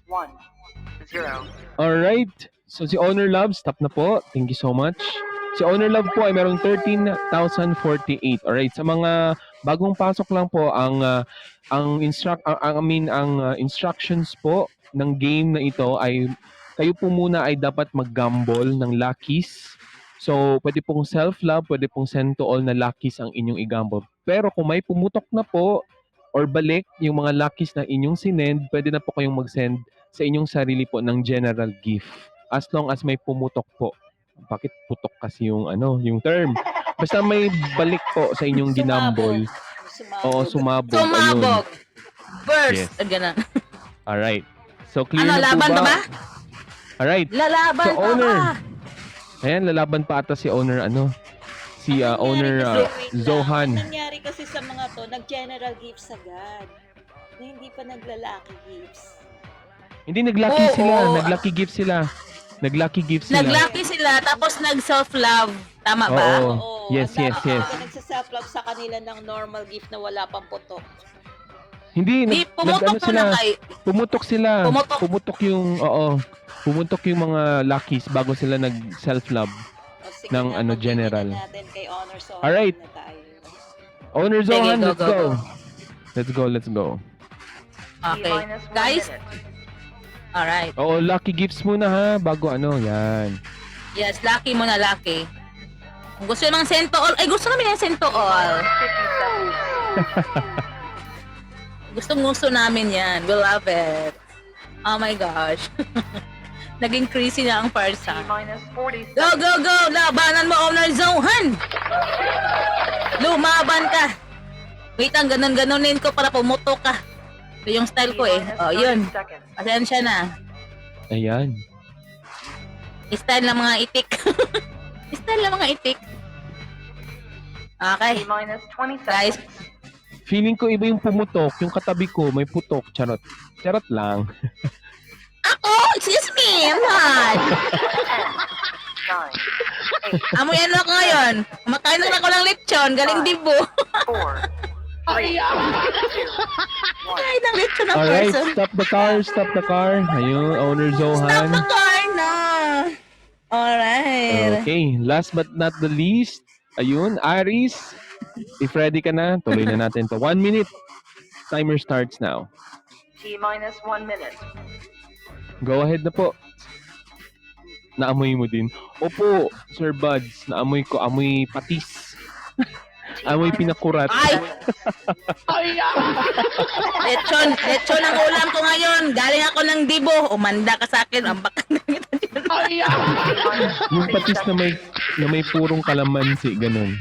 1, 0. Alright. So si Owner Love, stop na po. Thank you so much. Si Owner Love po ay merong 13,048. Alright. Sa mga bagong pasok lang po, ang instructions po ng game na ito ay kayo po muna ay dapat mag-gamble ng luckies. So, pwede pong self-love, pwede pong send to all na luckies ang inyong i-gamble. Pero kung may pumutok na po or balik yung mga luckies na inyong sinend, pwede na po kayong mag-send sa inyong sarili po ng general gift. As long as may pumutok po. Bakit putok kasi yung ano, yung term? Basta may balik po sa inyong ginambol. Oo, sumabog. Ayun. Sumabog. Burst. Yes. Ganun. Alright. So, clear Ano, na po laban pa ba? Alright. Lalaban So, pa owner. ba? Ayan, lalaban pa ata si owner, ano? Si owner Zohan. Ang nangyari kasi sa mga to, nag-general gifts agad. Na hindi pa naglalaki gifts. Hindi, nag-lucky Oo, sila. oo. Nag-lucky gift sila. Nag-lucky gift sila. Nag-lucky sila, tapos nag-self-love. Tama ba? Oo. Oo, Yes, ang yes, dami yes. talaga nagsa-self-love sa kanila ng normal gift na wala pang putok. Hindi, Di, pumutok ano mo na kay... Pumutok sila. Pumutok. Pumutok yung, oo. Pumutok yung mga luckies bago sila nag-self-love. O, sige Ng na, ano, continue general. na natin kay Honor Sohan Alright. na tayo. Owner Sige, Zohan, go, let's go, go. go. Let's go, let's go. Okay. T-minus 1 Guys, minute. alright. Oo, lucky gifts muna ha, bago ano, yan. Yes, lucky mo na, lucky. Kung gusto yung mga send to all, ay gusto namin yung send to all. 50 seconds. Gusto namin yan. We love it. Oh my gosh. Naging crazy na ang parsa. T-minus 40 Go, seconds. go, go! Labanan mo, Owner Zohan! Lumaban ka! Wait lang, ganun-ganunin ko para pumutok ka. Ito yung style ko eh. T-minus Oh, 30 yun. seconds. Pasensya na. Ayan. Style ng mga itik. Style ng mga itik. Okay. T-minus 20 Guys, seconds. Feeling ko iba yung pumutok, yung katabi ko may putok, charot. Charot lang. ako! Excuse me! I'm not! 9, 8, Amoy ano ako ngayon? Kumakain na ako ng lechon. Galing dibo. 4, 3, 2, 1. Kain ng lechon ng Alright, person. stop the car, stop the car. Ayun, Owner Stop Zohan. the car na! Alright. Okay, last but not the least, ayun, Aris. If ready ka na, tuloy na natin to. 1 minute. Timer starts now. T-minus 1 minute. Go ahead na po. Naamoy mo din. Opo, Sir Buds. Naamoy ko. Amoy patis. Amoy pinakurat. Ay! Lechon ang ulam ko ngayon. Galing ako ng dibo. Umanda ka sa akin. Ang baka na kita dyan. Yung patis na may purong kalamansi. Ganun.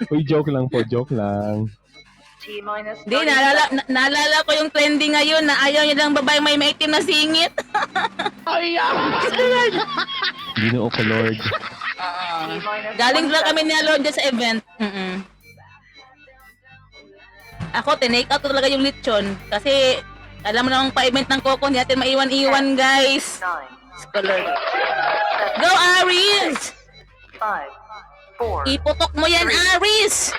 Uy, joke lang po. Joke lang. T-minus 30 Hindi, naalala ko yung trending ngayon na ayaw niya lang babae may maitim na singit. Ginoo ko, Lord. T-minus Galing 20 lang kami seconds. ni Alon dyan sa event. Ako, tinake out ko talaga yung lechon. Kasi, alam mo namang pa-event ng Coco, hindi natin maiwan-iwan, guys. 9, Scholar. Go, Aris! 5, 4, Iputok mo yan, Aris!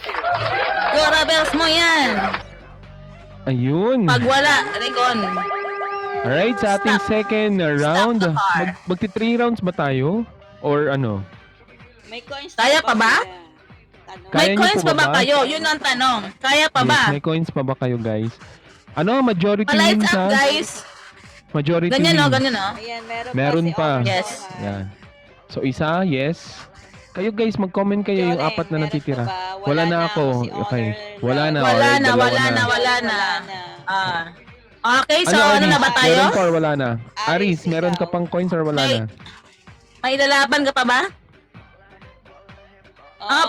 Go, Rebels mo yan! Ayun. Pag wala, Regon. Alright, sa ating Stop. second round. the car. Magti 3 rounds ba tayo? Or ano? May coins Kaya pa ba? sila? Tanong. Kaya May niyo coins po pa ba ba ba? kayo? Yun ang tanong. Kaya pa ba? Yes, may coins pa ba kayo, guys? Ano, majority Pa-lights wins up, ha? guys. Majority Ganyan wins. o, ganyan o. Ayan, Meron si pa. Honor Yes. Sohan. Yan. So, isa, yes. Kayo guys, mag-comment kayo yung Joleng, apat na meron natitira. pa ba? Wala na ako. si Honor. Okay. Wala na. Wala Alright, na, dalawa wala na, wala na. Ah. Okay, so ano Aris? na ba tayo? Meron pa or wala na? Aris, Aris, meron ka ikaw. pang coins or wala May- na? May lalaban ka pa ba?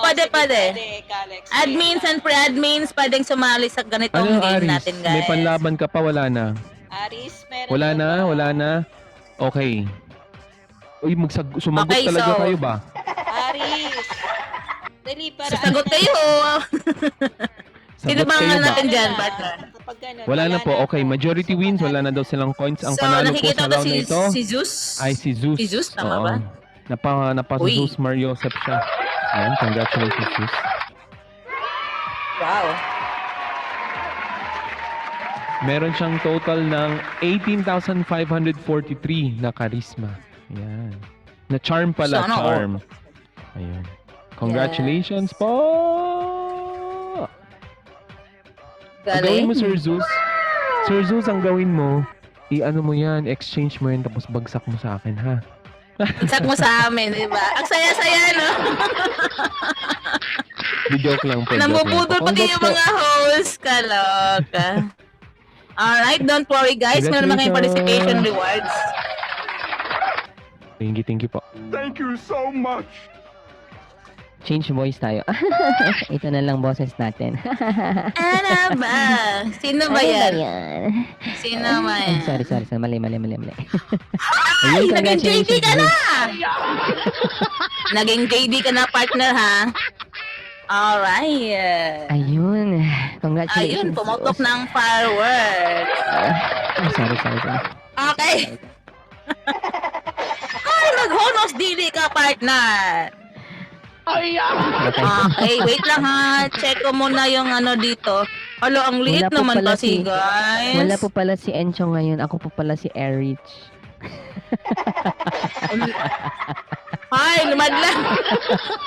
Pwede, pwede. Kalex. Admins and pre-admins, pwedeng sumali sa ganitong Ano, game Aris? natin, guys. May panlaban ka pa? Wala na? Aris, meron Wala ka na? ba? Wala na? Okay. Uy, sumagot Okay, talaga so- kayo ba? Aris. Dali, para Sasagot kayo. Sino Sagot ba kayo nga ba? natin dyan, partner? Kapag ganun, Wala na po. Okay, majority So, wins. wala Wala na. na daw silang coins. Ang So, panalo po nakikita sa ko round na ito si Zeus. ay si Zeus. Si Zeus, tama Oo. ba? Napa Uy. Zeus Mariosep siya. Ayan, congratulations, Zeus. Wow. Meron siyang total ng 18,543 na charisma. Ayan. Na charm pala, Sana all. charm. Ayan. Congratulations po! Ang gawin mo, Galing. Sir Zeus. Sir Zeus, ang gawin mo, i-ano mo yan, exchange mo yan, tapos bagsak mo sa akin, ha? Bagsak mo sa amin, di ba? Ang saya-saya, no? Di joke lang po. joke lang po. Namubudol pati Congrats yung po. mga host. Kaloka. Alright, don't worry guys. Meron naman kayong Congratulations. participation rewards. Thank you po. Change voice tayo. Ito na lang boses natin. Ano ba? Sino ba Ano yan? yan? Sino ba Ay, yan? sorry. Mali. Ay, Ayun, naging JD ka na! congratulations, Naging JD ka na, partner, ha? Alright. Ayun. Congratulations. Ayun, pumutok Diyos. ng fireworks. Sorry. Okay. Ay, nag-honors dili ka, partner. Okay. Okay, wait lang ha. Check ko muna yung ano dito. Alo, ang liit Wala po naman pala kasi, si- guys. Wala po pala si Encho ngayon. Ako po pala si Erich. Ay, lumadlad.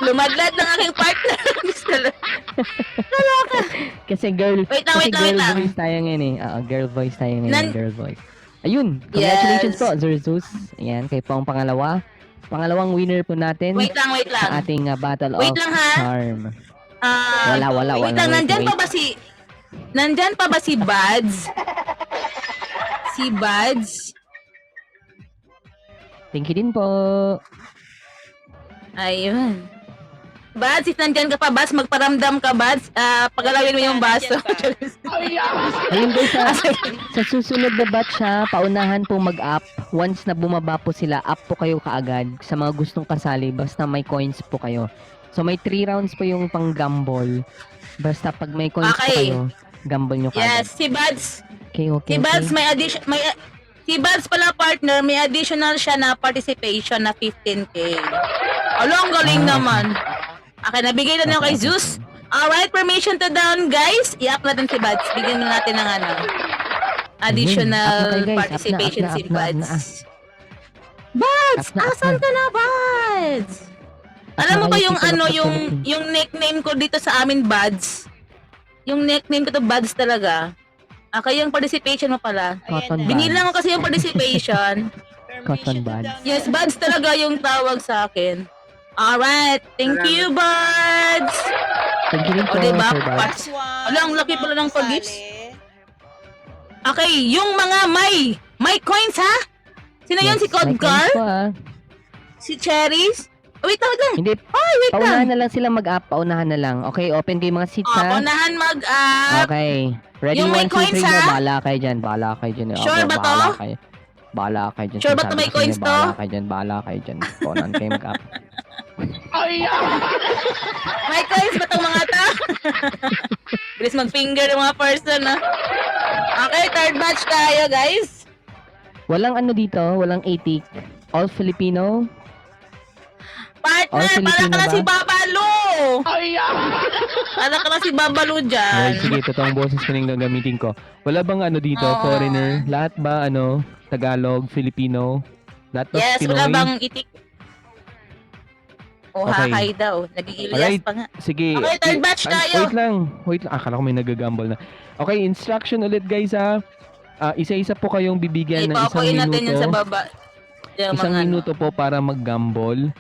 Lumadlad ng aking partner. Kasi girl, Wait lang, kasi wait lang, girl wait lang. voice tayo ngayon eh. Oo, girl voice tayo ngayon. Nan- Girl voice. Ayun, congratulations Yes. po, Zerzus. Ayan, kayo po ang pangalawa. Pangalawang winner po natin Wait lang. sa ating Battle Wait of lang, ha? Charm. Wala. Wait lang, nandyan pa ba si Buds? Si Buds? Thank you din po. Ayun. Buds, if nandyan ka pa, Buds, magparamdam ka, Buds. Pagalawin mo yung baso. Ayun guys, sa susunod na batch ha, paunahan po mag-up. Once na bumaba po sila, up po kayo kaagad sa mga gustong kasali. Basta may coins po kayo. So may 3 rounds po yung pang gamble. Basta pag may coins po Okay. kayo, gamble nyo kaagad. Yes, si Buds. Okay. Si Buds may addition, si Buds pala partner, may additional siya na participation na 15k. Alo, ang galing naman. Okay, nabigay na niyo kay Zeus. Alright, permission to down, guys. I-up natin si Buds. Bigyan na natin ng ano. Additional Up na kayo, guys. participation Up na, si up na, up Buds. na. Buds, Up na, up asan na. ka na, Buds? Alam mo ba yung ano, yung nickname ko dito sa amin, Buds? Yung nickname ko to Buds talaga. Kaya yung participation mo pala. Cotton Ayan na. buds. Binilang ko kasi yung participation. Cotton buds. Yes, Buds talaga yung tawag sa akin. Alright, thank you, Buds! Thank you din O, po, diba? Sir Buds. Last one. Ala, ang sa laki mga pala ng kasali. pag-gifts. Okay, yung mga may coins ha? Sino yun? Si Yes, may Codcar? coins po, ah. Si Cherries? Oh, wait lang. Hindi, Ay, wait lang. paunahan na lang sila mag-up. Paunahan na lang. Okay, open kayo mga seats ha. Paunahan mag-up. Okay. Ready, Yung may 1, 2, coins, 3 na. ha? Bahala kayo dyan. Sure ba to? Bahala kayo dyan. Sure ba to Sinasabi may ko sa inyo, coins to? Bahala kayo dyan. Bahala kayo dyan. Paunahan kayo mag-up. May coins ba itong mga ta? Bilis mag-finger ng mga person ha. Okay, third batch tayo guys. Walang ano dito. Walang ATIC. All Filipino. Partner, para Filipino ka na ba? si Babalo. Para ka na si Babalo Okay, dyan. sige, totoong boses ko na yung gagamitin ko. Wala bang ano dito, Ah. foreigner? Lahat ba, ano, Tagalog, Filipino? Lahat ba Yes, Pinoy? wala bang itik? O Okay. hakay daw. Nag-iilyas Alright. pa nga. Sige. Okay, third batch tayo. Wait lang. Akala ko may nagagamble na. Okay, instruction ulit guys ha. Isa-isa po kayong bibigyan ng isang Ipapain natin yun sa minuto. baba. Yung Isang mga ano. minuto po para mag-gamble.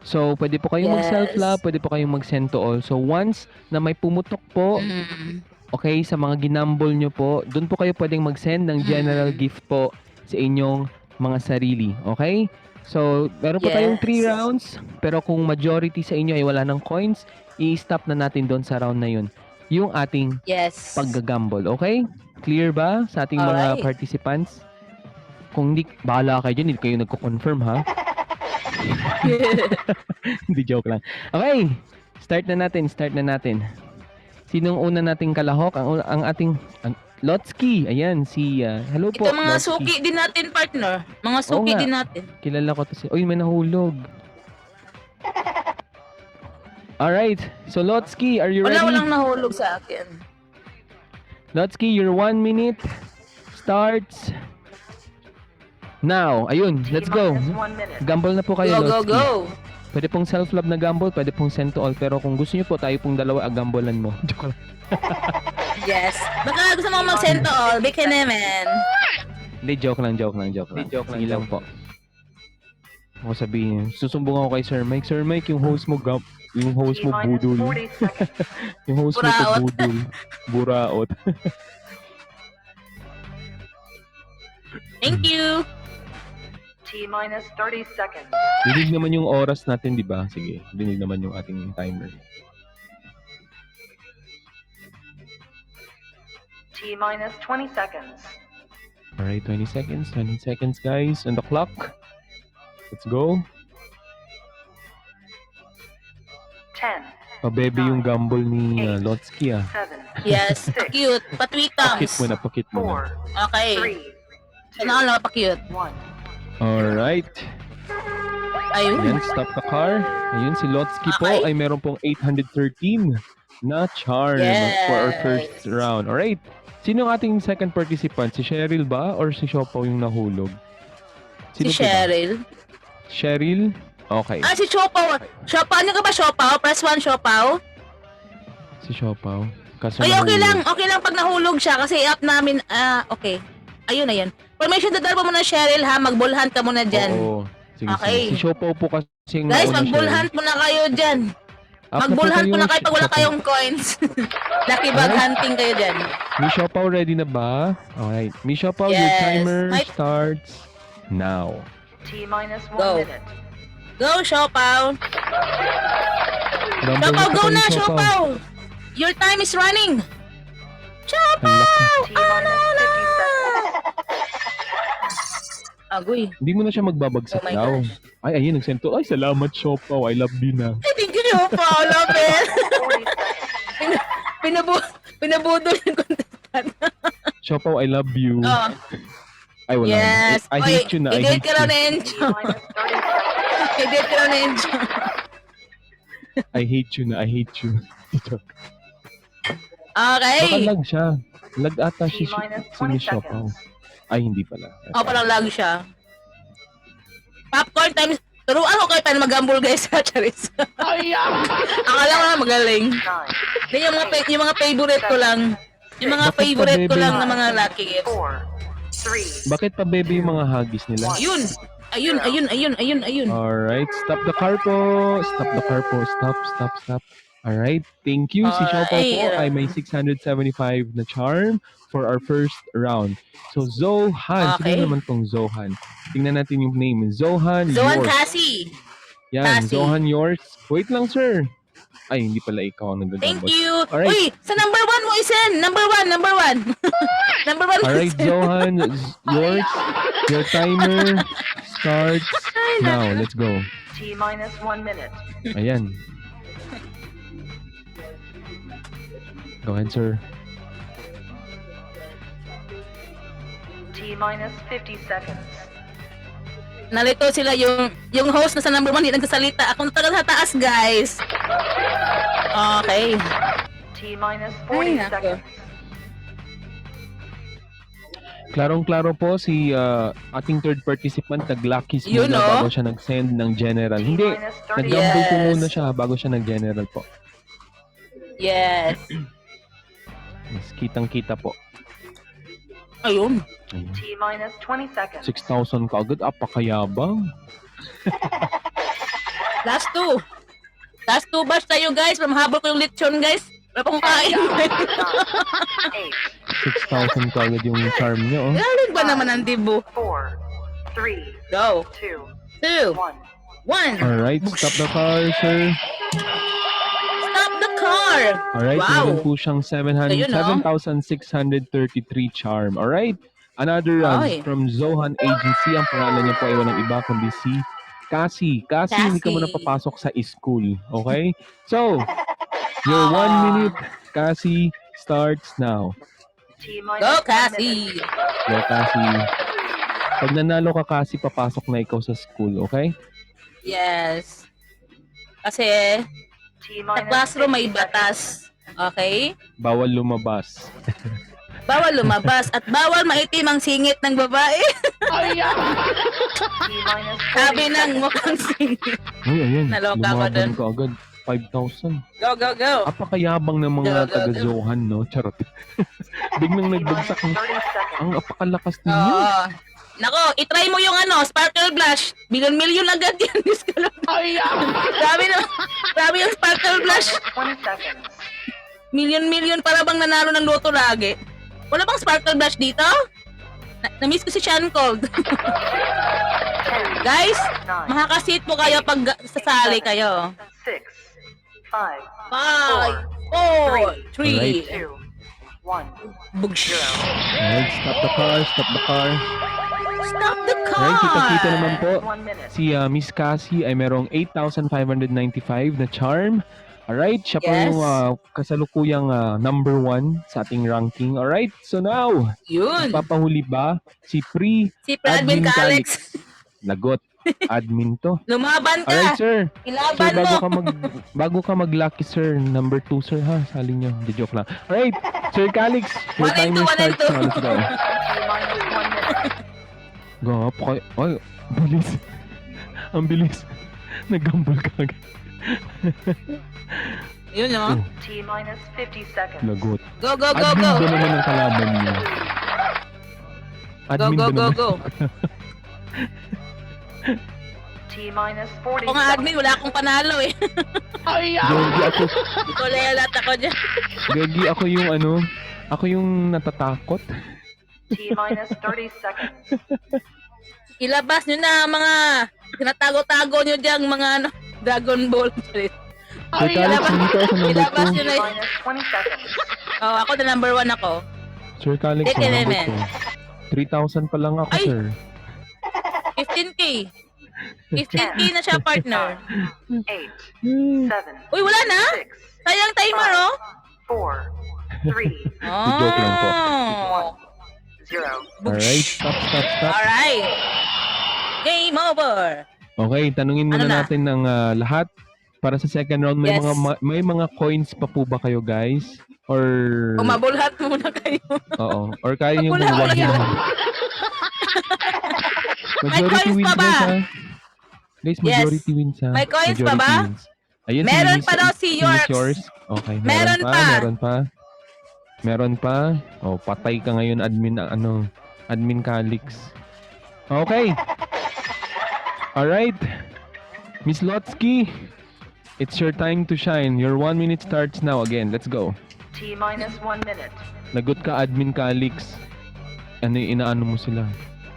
So, pwede po kayong Yes. mag-self-love, pwede po kayong mag-send to all. So, once na may pumutok po, Mm. okay, sa mga ginambol nyo po, doon po kayo pwedeng mag-send ng general gift po sa inyong mga sarili. Okay? So, meron po tayong 3 Yes. rounds, pero kung majority sa inyo ay wala ng coins, i-stop na natin doon sa round na yun. Yung ating Yes. paggagamble. Okay? Clear ba sa ating mga Alright. participants? Kung hindi, bahala kayo dyan, hindi kayo nagko-confirm ha? Hindi, joke lang. Okay, start na natin. Sinong una nating kalahok? Ang ating Lotsky. Ayan, si hello po. Ito mga Lotsky. suki din natin, partner. Mga suki nga. din natin. Kilala ko to si. Uy, may nahulog. Alright, so Lotsky, are you ready? Walang nahulog sa akin. Lotsky, your 1 minute starts now. Ayun, let's go. T-minus 1 minute. Gamble na po kayo, Go, go, Lotsky. go. Pwede pong self-love na gamble, pwede pong send to all. Pero kung gusto nyo po, tayo pong dalawa, gambolan mo. Joke lang. Yes. Baka gusto mo mag-send to all. Big naman. Hindi, joke lang. Sige lang po. Ako sabihin, susumbong ako kay Sir Mike. Sir Mike, yung host mo T-minus budol. 40 seconds. Yung host mo to Buraot. budol. Buraot. Thank you. T minus 30 seconds. Dinig naman yung oras natin, di ba? Sige, dinig naman yung ating timer. T minus 20 seconds. Alright, 20 seconds. 20 seconds, guys, on the clock. Let's go. 10, Pabebe yung gamble ni Lotsky, ah. 7, Yes, cute. Pakit Patwitams. mo na, pakit mo na. 4, Okay. 3, Sana ka pa-cute. 1. Alright. Ayun. Ayan, stop the car. Ayun, si Lotsky po Okay. ay meron pong 813 na charm for our first round. Alright. Sino ang ating second participant? Si Cheryl ba? Or si Siopaw yung nahulog? Si Sino po ba? Cheryl. Cheryl? Okay. Ah, si Siopaw. Siopaw, ano ka ba, Siopaw? Press 1, Siopaw. Si Siopaw. Kaso Ay, okay lang. nahulog. Okay lang pag nahulog siya kasi i-up namin. Okay. Ayun na yan. Formation dadal mo muna, Cheryl, ha? Mag-bull hunt ka muna dyan. Oo. Sige, Okay. sige. Si Siopaw po kasi yung Guys, nauna, mag-bull Cheryl. hunt muna kayo dyan. Up na Mag-bull po hunt muna kayo pag wala Siopaw. kayong coins. Lucky bag hunting kayo dyan. Miss Siopaw, ready na ba? Alright. Miss Siopaw, your Yes. timer My- starts now. T minus 1 Go. minute. Go, Siopaw. Gamble Siopaw, go kayo, na, Siopaw. Your time is running. Ang laki. T minus 50 seconds. Agoy. Hindi mo na siya magbabagsak Oh my daw. gosh. Ay, ayun, nagsend to. Ay, salamat, Siopaw. I love you na. Ay, thank you, Siopaw. Love it. 40 seconds. Pinabudol yung contestant. Siopaw, I love you. Oh, Ay, wala yes. na. I hate you na. I I-date hate ka raw you. na T Encho. minus 30 seconds. I-date ka raw na Encho. I hate you na. I hate you. Baka Okay. lag siya. Lag ata T si minus Miss 20 Siopaw. seconds. Ay, hindi pala. Oh, parang lag siya. Popcorn time. Turuan ko kayo paano mag-gamble, guys, sa Charis. Akala ko na magaling. 9, Hindi, yung mga favorite ko lang. Yung mga Bakit favorite ko pa, lang baby? na mga lucky gifts. 4, 3, Bakit pa bebe yung mga hagis nila? Ayun. Ayun, ayun, ayun, ayun, ayun. Alright, stop the car po. Stop the car po. Stop, stop, stop. Alright, thank you. Si Siopaw po Alright. ay may 675 na charm for our first round. So, Zohan. Okay. Sino naman tong Zohan? Tingnan natin yung name. Zohan Zohan yours. Cassie. Yan, Cassie. Zohan yours. Wait lang, sir. Ay, hindi pala ikaw ang Thank nagagambot. you. Alright. Uy, sa number 1 mo isen. Number 1, number 1. Number 1 mo Alright, isen. Zohan, yours. Your timer starts now. Let's go. T minus 1 minute. Ayan. Go ahead, sir. T minus 50 seconds. Nalito sila yung host na sa number 1 hindi nagsasalita. Ako na tagal sa taas, guys. Okay. T minus Ay, 40 nako. seconds. Klarong-klaro po si ating third participant nag-luckies You muna know? bago siya nag-send ng general. T Hindi, minus 30 nag-gamble po Yes. muna siya bago siya nag-general po. Yes. Yes, kitang-kita po. Ayun. Ayun. T minus 20 seconds. 6,000 kaagad, apakayabang. Last 2. Last 2 batch tayo, guys. Mamhabol ko yung lechon, guys. Wala pang kain. 8, 6,000 kaagad yung charm niya, oh. Galing ba naman ang dibo? 4, 3, Go. 2, 2, 1. 1. Alright, stop the car, sir. Stop the car. Alright, Wow. meron po siyang Ayun, oh. 7,633 charm. Alright, another round Ay. from Zohan Agency. Ang pangalan niya po ay walang iba kundi si Cassie. Cassie, hindi ka muna Cassie. papasok sa school. Okay? So, your 1 minute, Cassie, starts now. T minus Go, 1 minute. Cassie. Go, Cassie. Pag nanalo ka, Cassie, papasok na ikaw sa school. Okay? Yes. Kasi T sa minus classroom may 50 batas. Okay? Bawal lumabas. Bawal lumabas at bawal maitim ang singit ng babae. T minus 40 Sabi ng seconds. mukhang singit. Uy, ayun. Naloka ako Lumaban dun. ka agad. 5,000. Go, go, go. Apakayabang ng mga Go, go, go. taga-Zohan, no? Charot. Biglang T minus nagbagsak ang 30 seconds. ang apakalakas ninyo. Oo. Nako, itry mo yung sparkle blush. Million agad yan. Diyos ko lang. Grabe yung sparkle blush. 20 seconds. Million para bang nanalo ng loto lagi. Wala bang sparkle blush dito? Na-miss ko si Sean Cold. 10, Guys, 9, makakasit po kayo pag sasali kayo. 6, 5, 5, 4, 3, Alright. 2, 1, bugsh. 0. Alright, stop the car, stop the car. Stop the Alright, kita-kita car! naman po. 1 minute. Si Miss Cassie ay merong 8,595 na charm. Alright, siya po Yes. yung kasalukuyang number 1 sa ating ranking. Alright, so now, Yun. papahuli ba si Pre Si Admin Admin Alex. Lagot? Admin to. Lumaban Alright, ka. sir. Sir, Ilaban mo. bago ka mag-lucky, sir. Number 2, sir, ha? Sali nyo. Di joke lang. Alright, Sir Calix, your 1 and 2, timer 1 and starts now. 2. Let's go. T-minus 1 minute. Gap kayo. Ay, bilis. Ang bilis. Nag-gamble ka agad. Yun, no? Oh, T-minus 50 seconds. lagot. Go, go, go, Admin go. ba naman ang kalaban niyo? Go, Admin go, ba go, naman? go. T-minus 40 Ako nga admin, wala akong panalo eh. Gagi ako. Wala yung lahat ako dyan. Gagi ako yung ako yung natatakot. T-minus 30 seconds. Ilabas nyo na mga tinatago-tago nyo dyan, mga Dragon Ball. Sir Calix, nandito ako sa number Ilabas 2. nyo na. T-minus 20 seconds. Oh, ako na number 1 ako. Sir Calix, Take it, number man. 2. 3,000 pa lang ako, Ay! sir. 15K. 15K na siya, partner. 8, Hmm. 7, Uy, wala na? 6, Sayang timer, oh. 4, 3, Joke lang po. Oh. 0. Alright, stop. Alright. Game over. Okay, tanungin muna Ano na? natin ng lahat. Para sa second round, may Yes. may mga coins pa po ba kayo, guys? Or Umabulhat muna kayo. oo, or kaya niyo Wala, wala buwahin? yun. May Majority coins wins, pa ba? guys, ha? Guys, majority wins, ha? May coins pa Majority ba? wins. Ayun, Meron Miss- pa daw si Yorks. Yours. Okay, Meron pa. Meron pa. Oh, patay ka ngayon, admin Calix. Okay. Alright. Miss Lotsky, it's your time to shine. Your 1 minute starts now again. Let's go. T-minus 1 minute. Lagot ka, admin Calix. Ano yung inaano mo sila?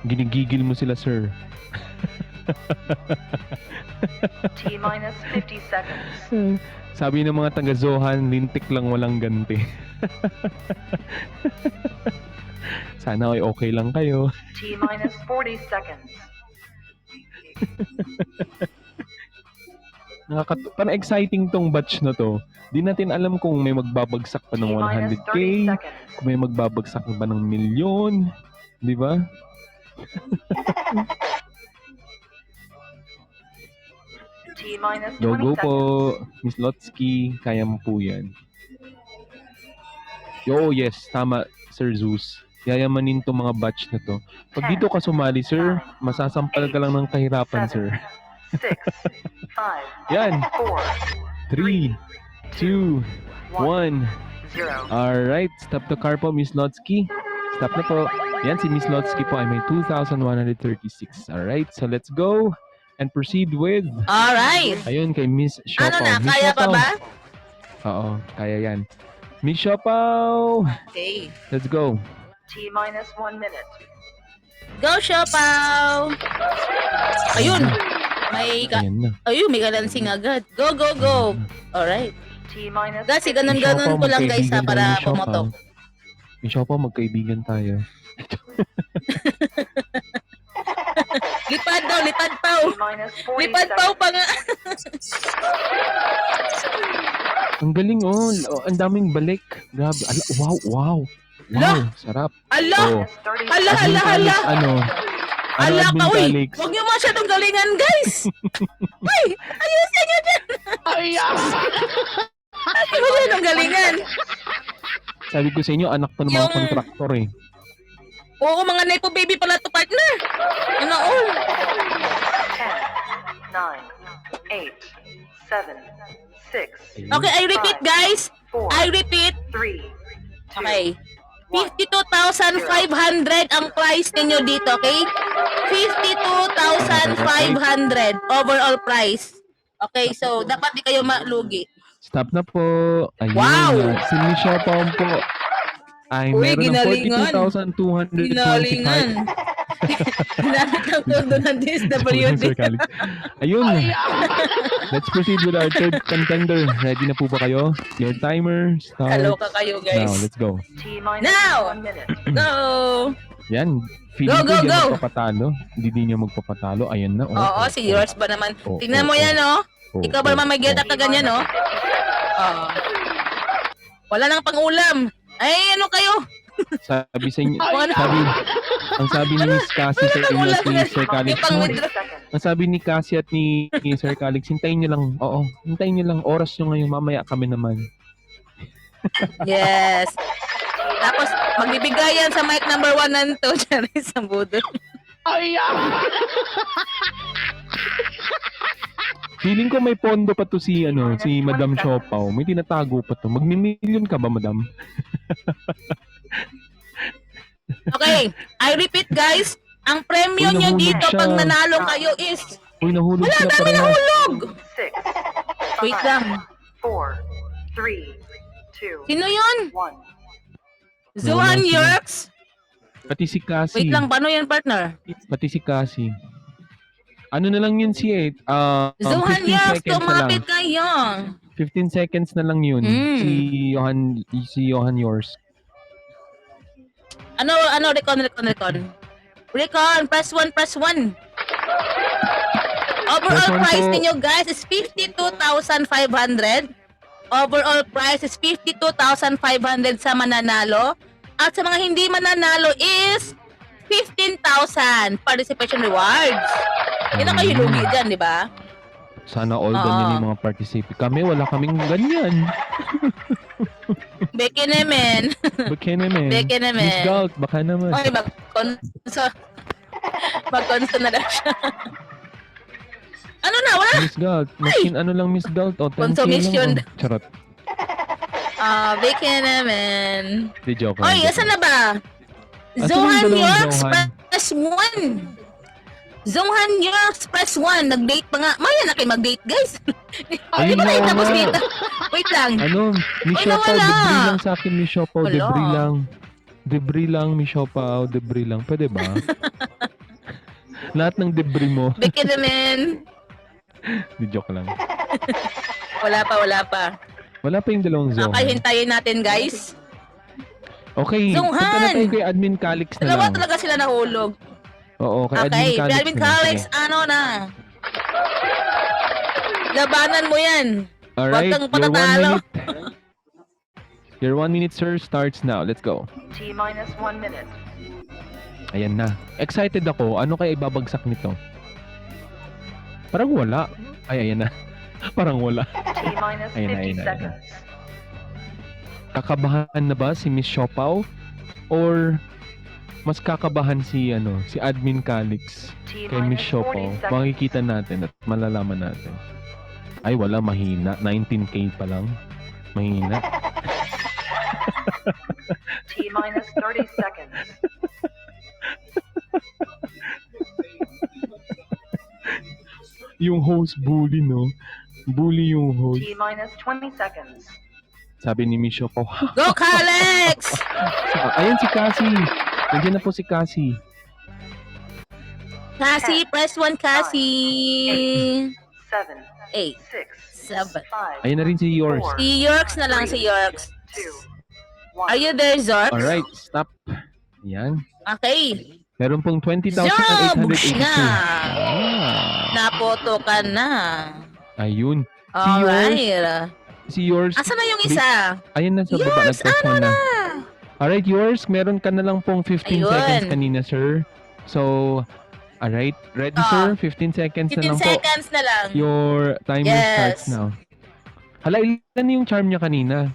Ginigigil mo sila, sir. T-minus 50 seconds. Sabi ng mga taga-Zohan, lintik lang walang ganti. Sana ay okay lang kayo. T-minus 40 seconds. Parang exciting tong batch na to. Di natin alam kung may magbabagsak pa ng T-minus 100k, 30 seconds. kung may magbabagsak pa ng milyon. Di ba? T-minus 20 Go seconds. po, Miss Lotsky. Kaya mo po yan. Yo, yes. Tama, Sir Zeus. Yayamanin tong mga batch na to. Pag dito ka sumali, sir, masasampal ka lang ng kahirapan, sir. 6, 5, Yan. 4, 3, 2, 1. 0. Alright, stop the car po, Miss Lotsky. Stop na po. Yan, si Miss Lotsky po ay may 2,136. Alright, so let's go and proceed with, Alright. ayun, kay Miss Siopaw. Ano na, Miss kaya pa Siopaw. ba? Oo, kaya yan. Miss Siopaw, Okay. let's go. T-minus 1 minute. Go, Siopaw! Ayun! Ayan na. Ayun, may galansing agad. Go, go, go! Alright. T-minus Kasi 50 ganun-ganun ko lang guys ha, para pumotok. Miss Siopaw, magkaibigan tayo. Lipad daw, lipad paw! T-minus 40 Lipad paw seconds. pa nga! Ang galing, oh. Ang daming balik. Grabe. Ala, wow, wow. Wow, sarap. Ala! Oh. Minus 30 Ala, seconds. ala, ala! Ano? Ala Admin ka, uy! Calix? Huwag niyo masyadong galingan, guys! Uy! Ayusin niyo dyan! Huwag niyo masyadong galingan! Sabi ko sa inyo, anak to ng mga Yung- kontraktor eh. Oo, mga Nepo baby pala to, partner! Ano, all? 10, 9, 8, 7, 6, Okay, I repeat, guys! 4, I repeat! 3, 2, Okay. 52,500 ang price ninyo dito, okay? 52,500 overall price. Okay, so dapat di kayo malugi. Stop na po. Ayun. Wow! Si Miss Siopaw po ay Uy, meron ng ginalingan. 42,225. Ginalingan. Ginamit ang todo ng DSWD. Sir Calix. Ayun. Let's proceed with our third contender. Ready na po ba kayo? Your timer starts Kaloka kayo, guys. now. Let's go. T minus Now! 1 minute. Go! Yan. Feeling Go, ko go, yan go! magpapatalo. Hindi din niya magpapatalo. Ayan na. Oo, si yours ba naman? Oh, Tingnan oh, mo yan, oh. oh, Ikaw ba oh, naman may get up na ganyan, oh? Oo. Wala nang pang-ulam. Ay, ano kayo? Sabi sa inyo, Wala. ang sabi ni Miss Cassie sa inyo at ni Sir Calix, Yung pang- 40 seconds. ang sabi ni Cassie at ni Sir Calix, hintayin niyo lang. Oo, hintayin niyo lang. Oras nyo ngayon. Mamaya kami naman. Yes. Tapos, magbibigayan sa mic number 1 and 2. Charis, ang budol. Feeling ko may pondo pa to si Madam Siopaw. May tinatago pa to. Magmi-million ka ba, Madam? Okay, I repeat, guys. Ang premyo Uy, nyo nahulog dito siya. pag nanalo kayo is... Uy, nahulog Wala, sila dami parehas. nahulog! 6, Wait lang. 4, 3, 2, Sino yun? 1. Zuhan sila. Yerks? Pati si Cassie. Wait lang, paano yan, partner? Pati si Cassie. Ano na lang yun si Zuhan 15 Yerks, seconds na lang. tumapit kayo. 15 seconds na lang yun. Mm. Si Johan yours. Ano, Recon. Recon, press 1. Overall Press one price po. ninyo, guys, is 52,500. Overall price is 52,500 sa mananalo. At sa mga hindi mananalo is 15,000 participation rewards. Yun ang kayo lugi dyan, di ba? Sana all Oo. ganyan yung mga participant. Kami, wala kaming ganyan. Beke naman. Baka naman. Beke naman. Miss Galt, baka naman. Oy, mag-conso na lang siya. Ano na, wala? Miss Galt, machine ano lang Miss Galt? O, 10K Consumption. lang. Oh. Charot. Beke naman. Di joke lang. Oy, asan na ba? Asan Zohan yung dalawang Yorks, Zohan? press 1. Zohan Yorks, press 1. Nag-date pa nga. Maya na kayo mag-date, guys. Di Ayun ba tayo na tapos nga. dito? Wait lang. Ano? Miss Oy, Siopaw, nawala. debris lang sa akin, Miss Siopaw. Wala. Debris lang. Debris lang, Miss Siopaw. Debris lang. Pwede ba? Lahat ng debris mo. Beke naman. Di joke lang. Wala pa. Wala pa yung dalawang Zohan. Okay, hintayin natin, guys. Okay, Zohan! punta na tayo kay Admin Calix na Dalawa lang. talaga sila nahulog. Oo, kay Okay, Admin Calix Calvin na lang. Calix, Sige. ano na? Labanan mo yan. Alright, kang your 1 patatalo. minute. Your 1 minute, sir, starts now. Let's go. T minus 1 minute. Ayan na. Excited ako. Ano kaya ibabagsak nito? Parang wala. Ay, ayan na. Parang wala. T minus Ayun na, 50 ayun na, ayun na. seconds. Kakabahan na ba si Miss Siopaw? Or mas kakabahan si Admin Calix T kay Miss minus 40 Siopaw? seconds. Makikita natin at malalaman natin. Ay, wala. Mahina. 19K pa lang. Mahina. T minus 30 seconds. Yung host bully, no? Bully yung host. T minus 20 seconds. Sabi ni Miss Siopaw, Go, Calix! ayan si Cassie. Nandiyan na po si Cassie. Cassie, press 1, Cassie. 7, 8, 6, 7. 5, Ayan na rin si yours. Si Yorks na lang, si Yorks. 2, 1. Are you there, Zorks? Alright, stop. Ayan. Okay. Meron pong Zoom! 20,882. Na! Ah, Napoto ka na. ayun. Alright. Si yours. Asan na yung isa? Ayun na sa baba. Yours, Nag-press ano na. na? Alright, yours. Meron ka na lang pong 15 Ayun. seconds kanina, sir. So, alright. Ready, sir? 15 seconds na 15 lang po. seconds na lang. Your timer Yes. starts now. Hala, ilan yung charm niya kanina?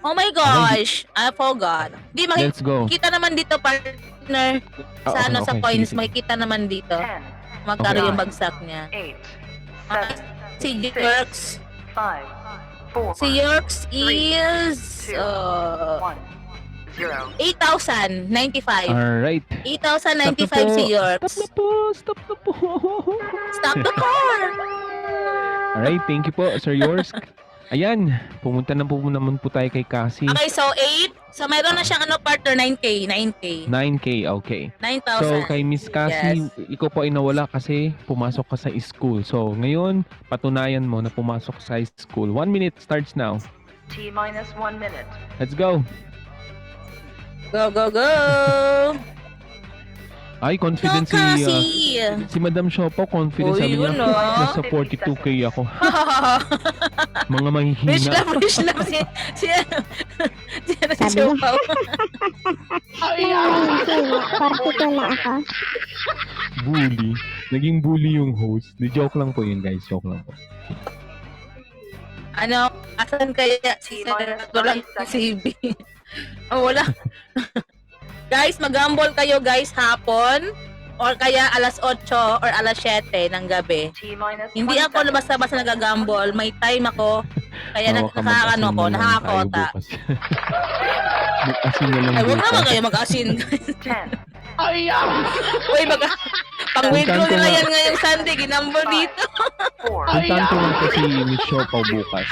Oh my gosh. I forgot. Di Let's go. makikita naman dito, partner. Sa Ah, ano, sa okay, coins, sige. makikita naman dito. 10, Magkano Okay. yung bagsak niya. 8, 7, Si Yorks. 5, 4, Si Yorks is 1, 0. 8,095. Alright. 8,095 si Yorks. Stop na po. Stop na po. Stop the car. Alright, thank you po, Sir Yours. Ayan, pumunta naman po tayo kay Cassie. Okay, so 8. So mayroon na siyang partner, 9K. 9K, okay. 9,000. So, kay Miss Cassie, ikaw po ay nawala kasi pumasok ka sa school. So, ngayon, patunayan mo na pumasok sa school. 1 minute starts now. T minus 1 minute. Let's go. Go, go, go! Ay, confident Go, Cassie! si Madam Shopo, confident Uy, sabi niya, yun, oh. nasa 42K ako. Mga Rich mahihina. love si Sabi Chopaw. Particle na ako. Bully. Naging bully yung host. Di joke lang po yun, guys. Joke lang po. Ano, asan kaya si walang si B? Oh, wala. Guys, mag-gamble kayo guys hapon or kaya alas 8 or alas 7 ng gabi. T minus Hindi ako basta-basta nag-gamble, may time ako. Kaya Baka nakakaano ko, mag-asin na lang tayo nakakota. bukas. Mag-asin na lang Ay, huwag naman bukas. kayo mag-asin. 10, Uy, pang-withdraw Puntahan ko nila nga. yan ngayong Sunday, ginumber dito. 4, Puntahan ko lang po si Miss Shopo bukas.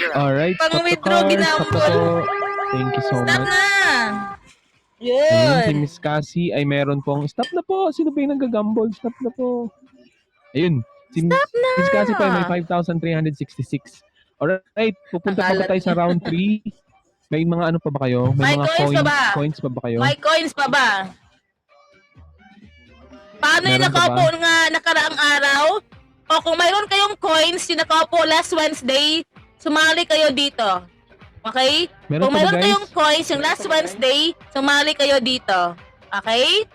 1, 0. Alright. stop the Pang-withdraw, car, ginambol. stop na po. Thank you so Stop much. na! Ayun, si Yun. Miss Cassie ay meron pong, stop na po, sino ba yung nagagambol? Stop na po. Ayun, si Miss Cassie pa ay may 5,366. Alright, pupunta pa ba tayo sa round 3? May mga ano pa ba kayo? May mga coins pa ba? coins pa ba kayo? May coins pa ba? Paano yung Meron pa nakaupo ba? nga nakaraang araw? O kung mayroon kayong coins yung nakaupo last Wednesday, sumali kayo dito. Okay? Meron Kung pa ba, mayroon guys? kayong coins yung last Wednesday, sumali kayo dito. Okay?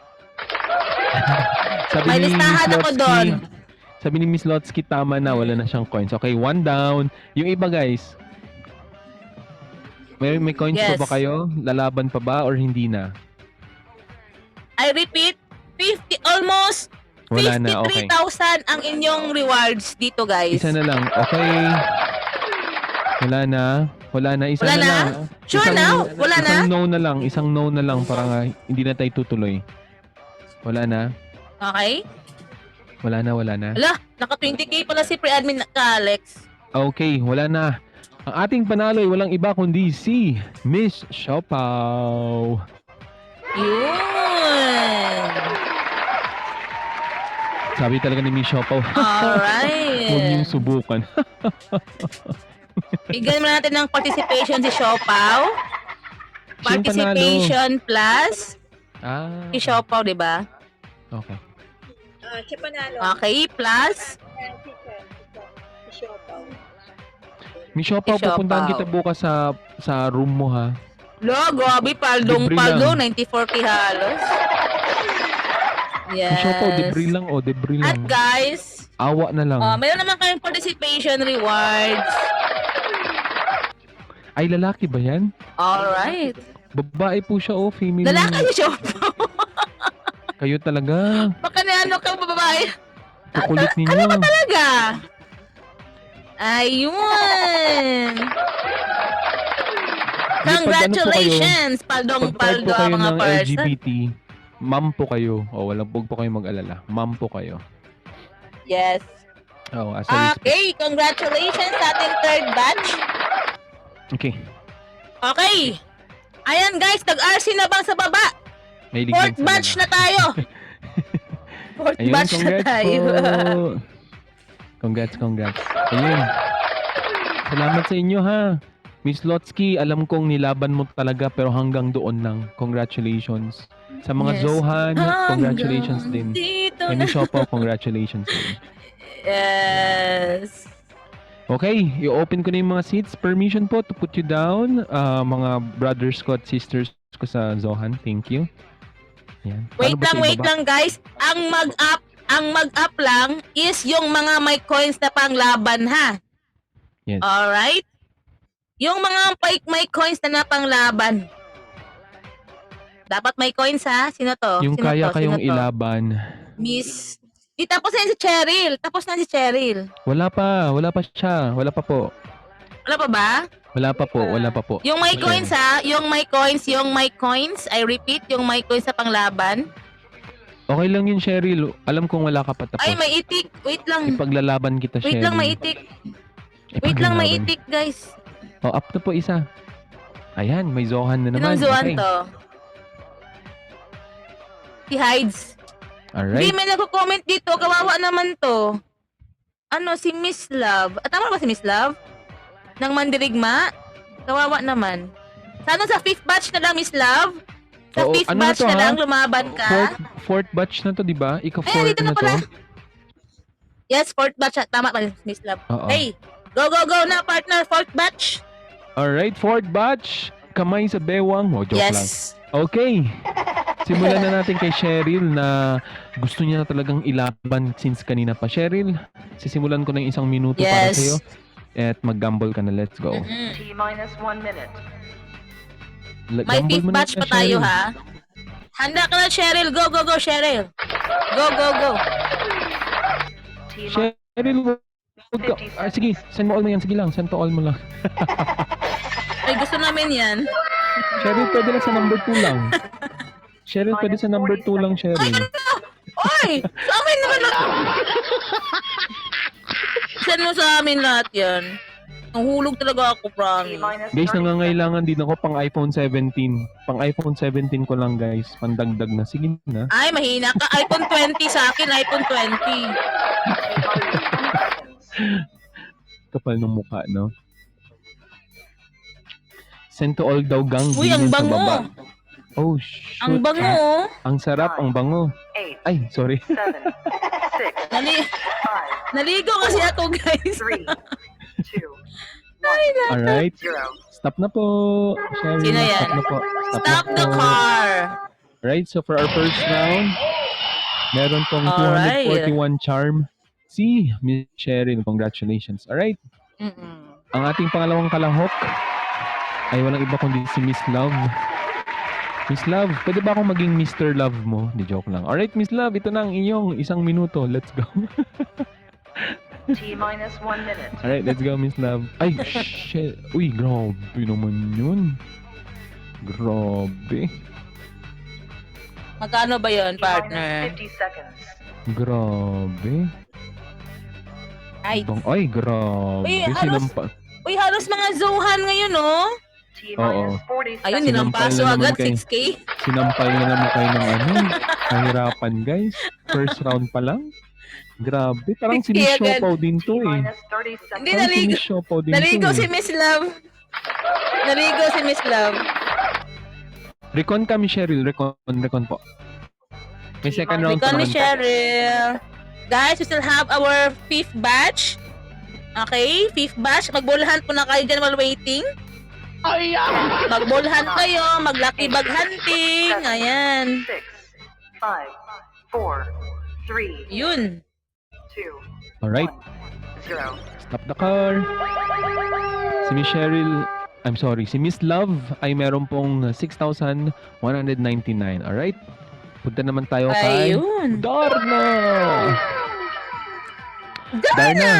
Sabi May ni listahan Miss ako Lotsky, doon. Sabi ni Miss Lotsky, tama na, wala na siyang coins. Okay, 1 down. Yung iba, guys, may coins Yes. pa ba kayo? Lalaban pa ba or hindi na? I repeat, 50, almost Wala na, okay. 53,000 ang inyong rewards dito, guys. Isa na lang, okay. Wala na. Isa Wala na na? lang. Sure na? Wala na? Isang no na lang para nga hindi na tayo tutuloy. Wala na. Okay? Wala na. Ala, naka 20k pala si pre-admin ka, Alex. Okay, wala na. Ang ating panalo ay walang iba kundi si Miss Shopaw. Yun. Sabi talaga ni Miss Shopaw, Alright. huwag niyong subukan. Bigyan mo natin ng participation si Siopaw. Siya yung panalo. Participation plus Ah, si Siopaw, di ba? okay. Siya panalo. Okay, plus Si Shopaw. Miss Shopaw, Si Shopaw. pupuntahan kita bukas sa room mo ha. lo, grabe, Debris paldo, lang. 94k halos. Miss Shopaw, Yes. debris At lang. guys, Awa na lang. mayroon naman kayong participation rewards. Ay, lalaki ba yan? Alright. Babae po siya, female. Lalaki si Siopaw. Kayo talaga. Baka na ano ka, babae. Kukulit ninyo. Talaga. Ayun. Congratulations, Pag part po paldo kayo mga ng person. LGBT, ma'am po kayo. O, huwag po kayong mag-alala. Ma'am po kayo. Yes. Oh, as a respect. Okay, congratulations sa ating third batch. Okay. Okay. Ayan guys, nag-RC na bang sa baba? May Fourth batch na tayo. Fourth Ayun, batch na congrats tayo. po. Congrats. Ayun. Salamat sa inyo ha. Miss Lotsky, alam kong nilaban mo talaga pero hanggang doon lang. Congratulations. Sa mga Yes. Zohan, congratulations din. Dito Kay na. Miss Shopaw, congratulations din. Yes. Okay, i-open ko na yung mga seats. Permission po to put you down. Mga brothers ko at sisters ko sa Zohan. Thank you. Ayan. Wait Paano ba sa wait ibaba? lang guys. Ang mag-up lang is yung mga may coins na panglaban ha. Yes. Alright? Yung mga may coins na panglaban. Dapat may coins ha. Sino to? Yung Sino kaya to? kayong Sino to? ilaban. Miss. Di tapos na si Cheryl. Tapos na si Cheryl. Wala pa siya. Wala pa po. Wala pa ba? Wala pa po. Yung may Okay. coins ha. Yung may coins. I repeat, yung may coins na panglaban. Okay lang yun, Cheryl. Alam kong wala ka pa tapos. Ay, may itik. Wait lang. Ipaglalaban kita, Wait Cheryl. lang, may itik. Wait lang, may Ipaglaban. itik, guys. Oh, up na po isa. Ayan, may Zohan na naman. Sinong Zuan Okay. to? Si Hides. Hindi, Alright. may nagko-comment dito. Kawawa naman to. Ano, si Miss Love. Tama ba si Miss Love? Ng Mandirigma? Kawawa naman. Sana sa 5th batch na lang, Miss Love? Sa Oo, 5th ano na batch to, na ha? lang, lumaban ka. Fourth batch na to, di ba? Ay, Ika-fourth dito na na to. pala. Yes, 4th batch. Tama pa, Miss Love. Oo. Hey, go, go, go na, partner. 4th batch. Alright, fourth batch. Kamay sa bewang. Oh, joke lang. Yes. Okay. Simulan na natin kay Cheryl na gusto niya na talagang ilaban since kanina pa. Cheryl, sisimulan ko ng 1 minuto para Yes. sa'yo. At mag-gamble ka na. Let's go. Mm-mm. T minus 1 minute. May Gamble 5th mo na batch siya, pa tayo, Cheryl. ha? Handa ka na, Cheryl. Go, go, go, Cheryl. Go, go, go. T minus Cheryl, wag ka. Sige, send mo all mo yan. Sige lang, send to all mo lang. Ay, gusto namin yan. Cheryl, pwede lang sa number 2 lang. Cheryl, pwede sa number 2 lang, Cheryl. Oy! Sa amin naman lahat. Send mo sa amin lahat yan. Nahulog talaga ako, T promise. minus Guys, 30 nangangailangan din ako pang iPhone 17. Pang iPhone 17 ko lang, guys. Pandagdag na. Sige na. Ay, mahina ka. iPhone 20 sa akin, iPhone 20. Kapal ng mukha, no? Send to all daw gang. Uy, ang ganyan sa bango. baba. Oh, shoot. Ang bango, oh. Ang sarap, ang bango. 8, Ay, sorry. 7, 6, Nali 5, naligo kasi ako, guys. 3, 2, Alright. 0. Stop na po. Cheryl, Sino yan? Stop na po. Stop na the po. car. Right, so for our first round, meron pong Alright. 241 charm. Si Miss Cheryl, congratulations. Alright, Mm-mm. ang ating pangalawang kalahok ay walang iba kundi si Miss Love. Miss Love, pwede ba akong maging Mr. Love mo? Di joke lang. Alright, Miss Love, ito na ang inyong 1 minuto. Let's go. T minus 1 minute. Alright, let's go, Miss Love. Ay, shit. Uy, grabe naman yun. Grabe. Magkano ba yun, T minus partner? 50 seconds. Grabe. Ay, Ay, grabe. Uy, halos- Sinampa. uy, halos mga Zohan ngayon, oh. T minus 40 Ayun, seconds. nilampaso na naman agad, kay- 6K. Sinampal na naman kayo ng ano. Nahirapan, guys. First round pa lang. Grabe. Parang 6K agad. sinisyopaw din T to eh. minus 30 seconds. Hindi, Parang naligo. sinisyopaw din Naligo to si eh. Miss Love. Naligo si Miss Love. Recon kami, Cheryl. Recon po. May second round pa Recon ni naman po. Cheryl. Guys, we still have our 5th batch. Okay, 5th batch. Magbulahan po na kayo dyan while waiting. Magbulahan kayo, mag-lucky bag hunting. Ayan. 6, 5, 4, 3, Yun. 2, Alright. 0. Stop the car. Si Miss Cheryl, I'm sorry, si Miss Love ay meron pong 6,199. Alright? Punta naman tayo kay Ayun. Darna! Darna!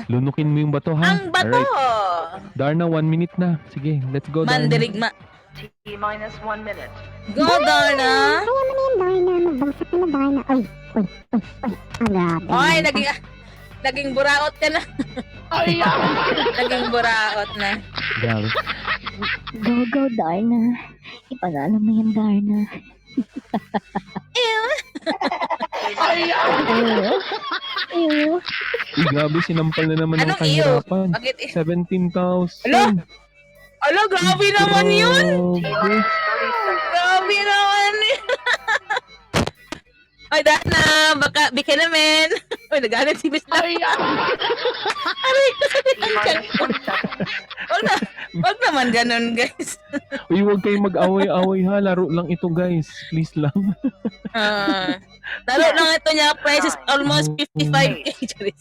Lunukin mo yung bato, ha? Ang bato! Alright. Darna, 1 minute na. Sige, let's go, Darna. Mandirigma. T minus 1 minute. Go, Darna! Kaya mo na yan, Darna. Magbagsak ka na, Darna. Ay, uy, uy, uy. Ang grabe. Oy, naging buraot ka na. Naging buraot na. Grabe. Go, go, Darna. Ipanalo mo yan, Darna. Ew. Uy, grabe, sinampal na naman ng Anong iyo? kahirapan. Bakit? 17,000. Alo? Alo, grabe naman yun! T Grabe. minus 30 seconds. Grabe naman yun! Ay, Darna, baka, bika naman. Uy, nagalit si Miss Love. Aray, T minus 40 seconds. wag naman ganun, guys. Uy, huwag kayong mag-away-away, ha. Laro lang ito, guys. Please lang. Laro lang ito niya, price is almost 55K. 7,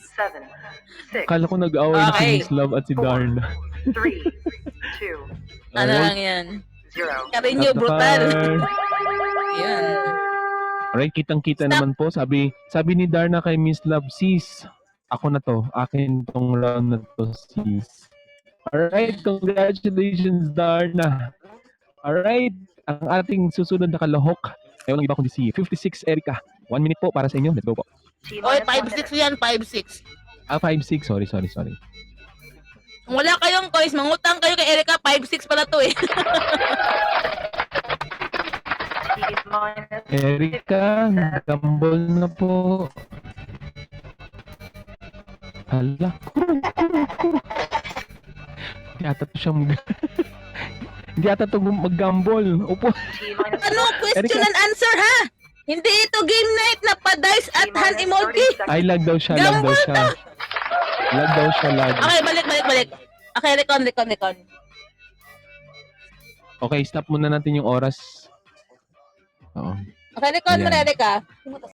6, Kala ko nag-away na si Okay. Miss Love at si Darna. 3, 2, Ano Alright. lang yan? 0. Carino Stop the brutal. car. Yan. Alright, kitang-kita Stop. naman po. Sabi ni Darna kay Miss Love, sis, ako na to. Akin tong round na to, sis. Alright, congratulations, Darna. Alright, ang ating susunod na kalahok ay walang iba kundi si 56 Erica. 1 minute po para sa inyo. Let's go po. T Oy, minus 1 minute. 5'6 yan, 5'6. 5'6. Sorry. Kung wala kayong coins, mangutang kayo kay Erica. 5-6 pala to eh. T minus Erica, gamble na po. Hala. Hindi ata to siya Hindi ata to mag-gamble. Upo. T minus Ano? Question Erica. and answer ha? Hindi ito game night na pa-dice at hand emoji. Ay, lag daw siya, lag daw siya. Lag daw siya, lag. Okay, balik. Okay, recon. Okay, stop muna natin yung oras. Oo. Okay, recon mo Ayan. na, Erica.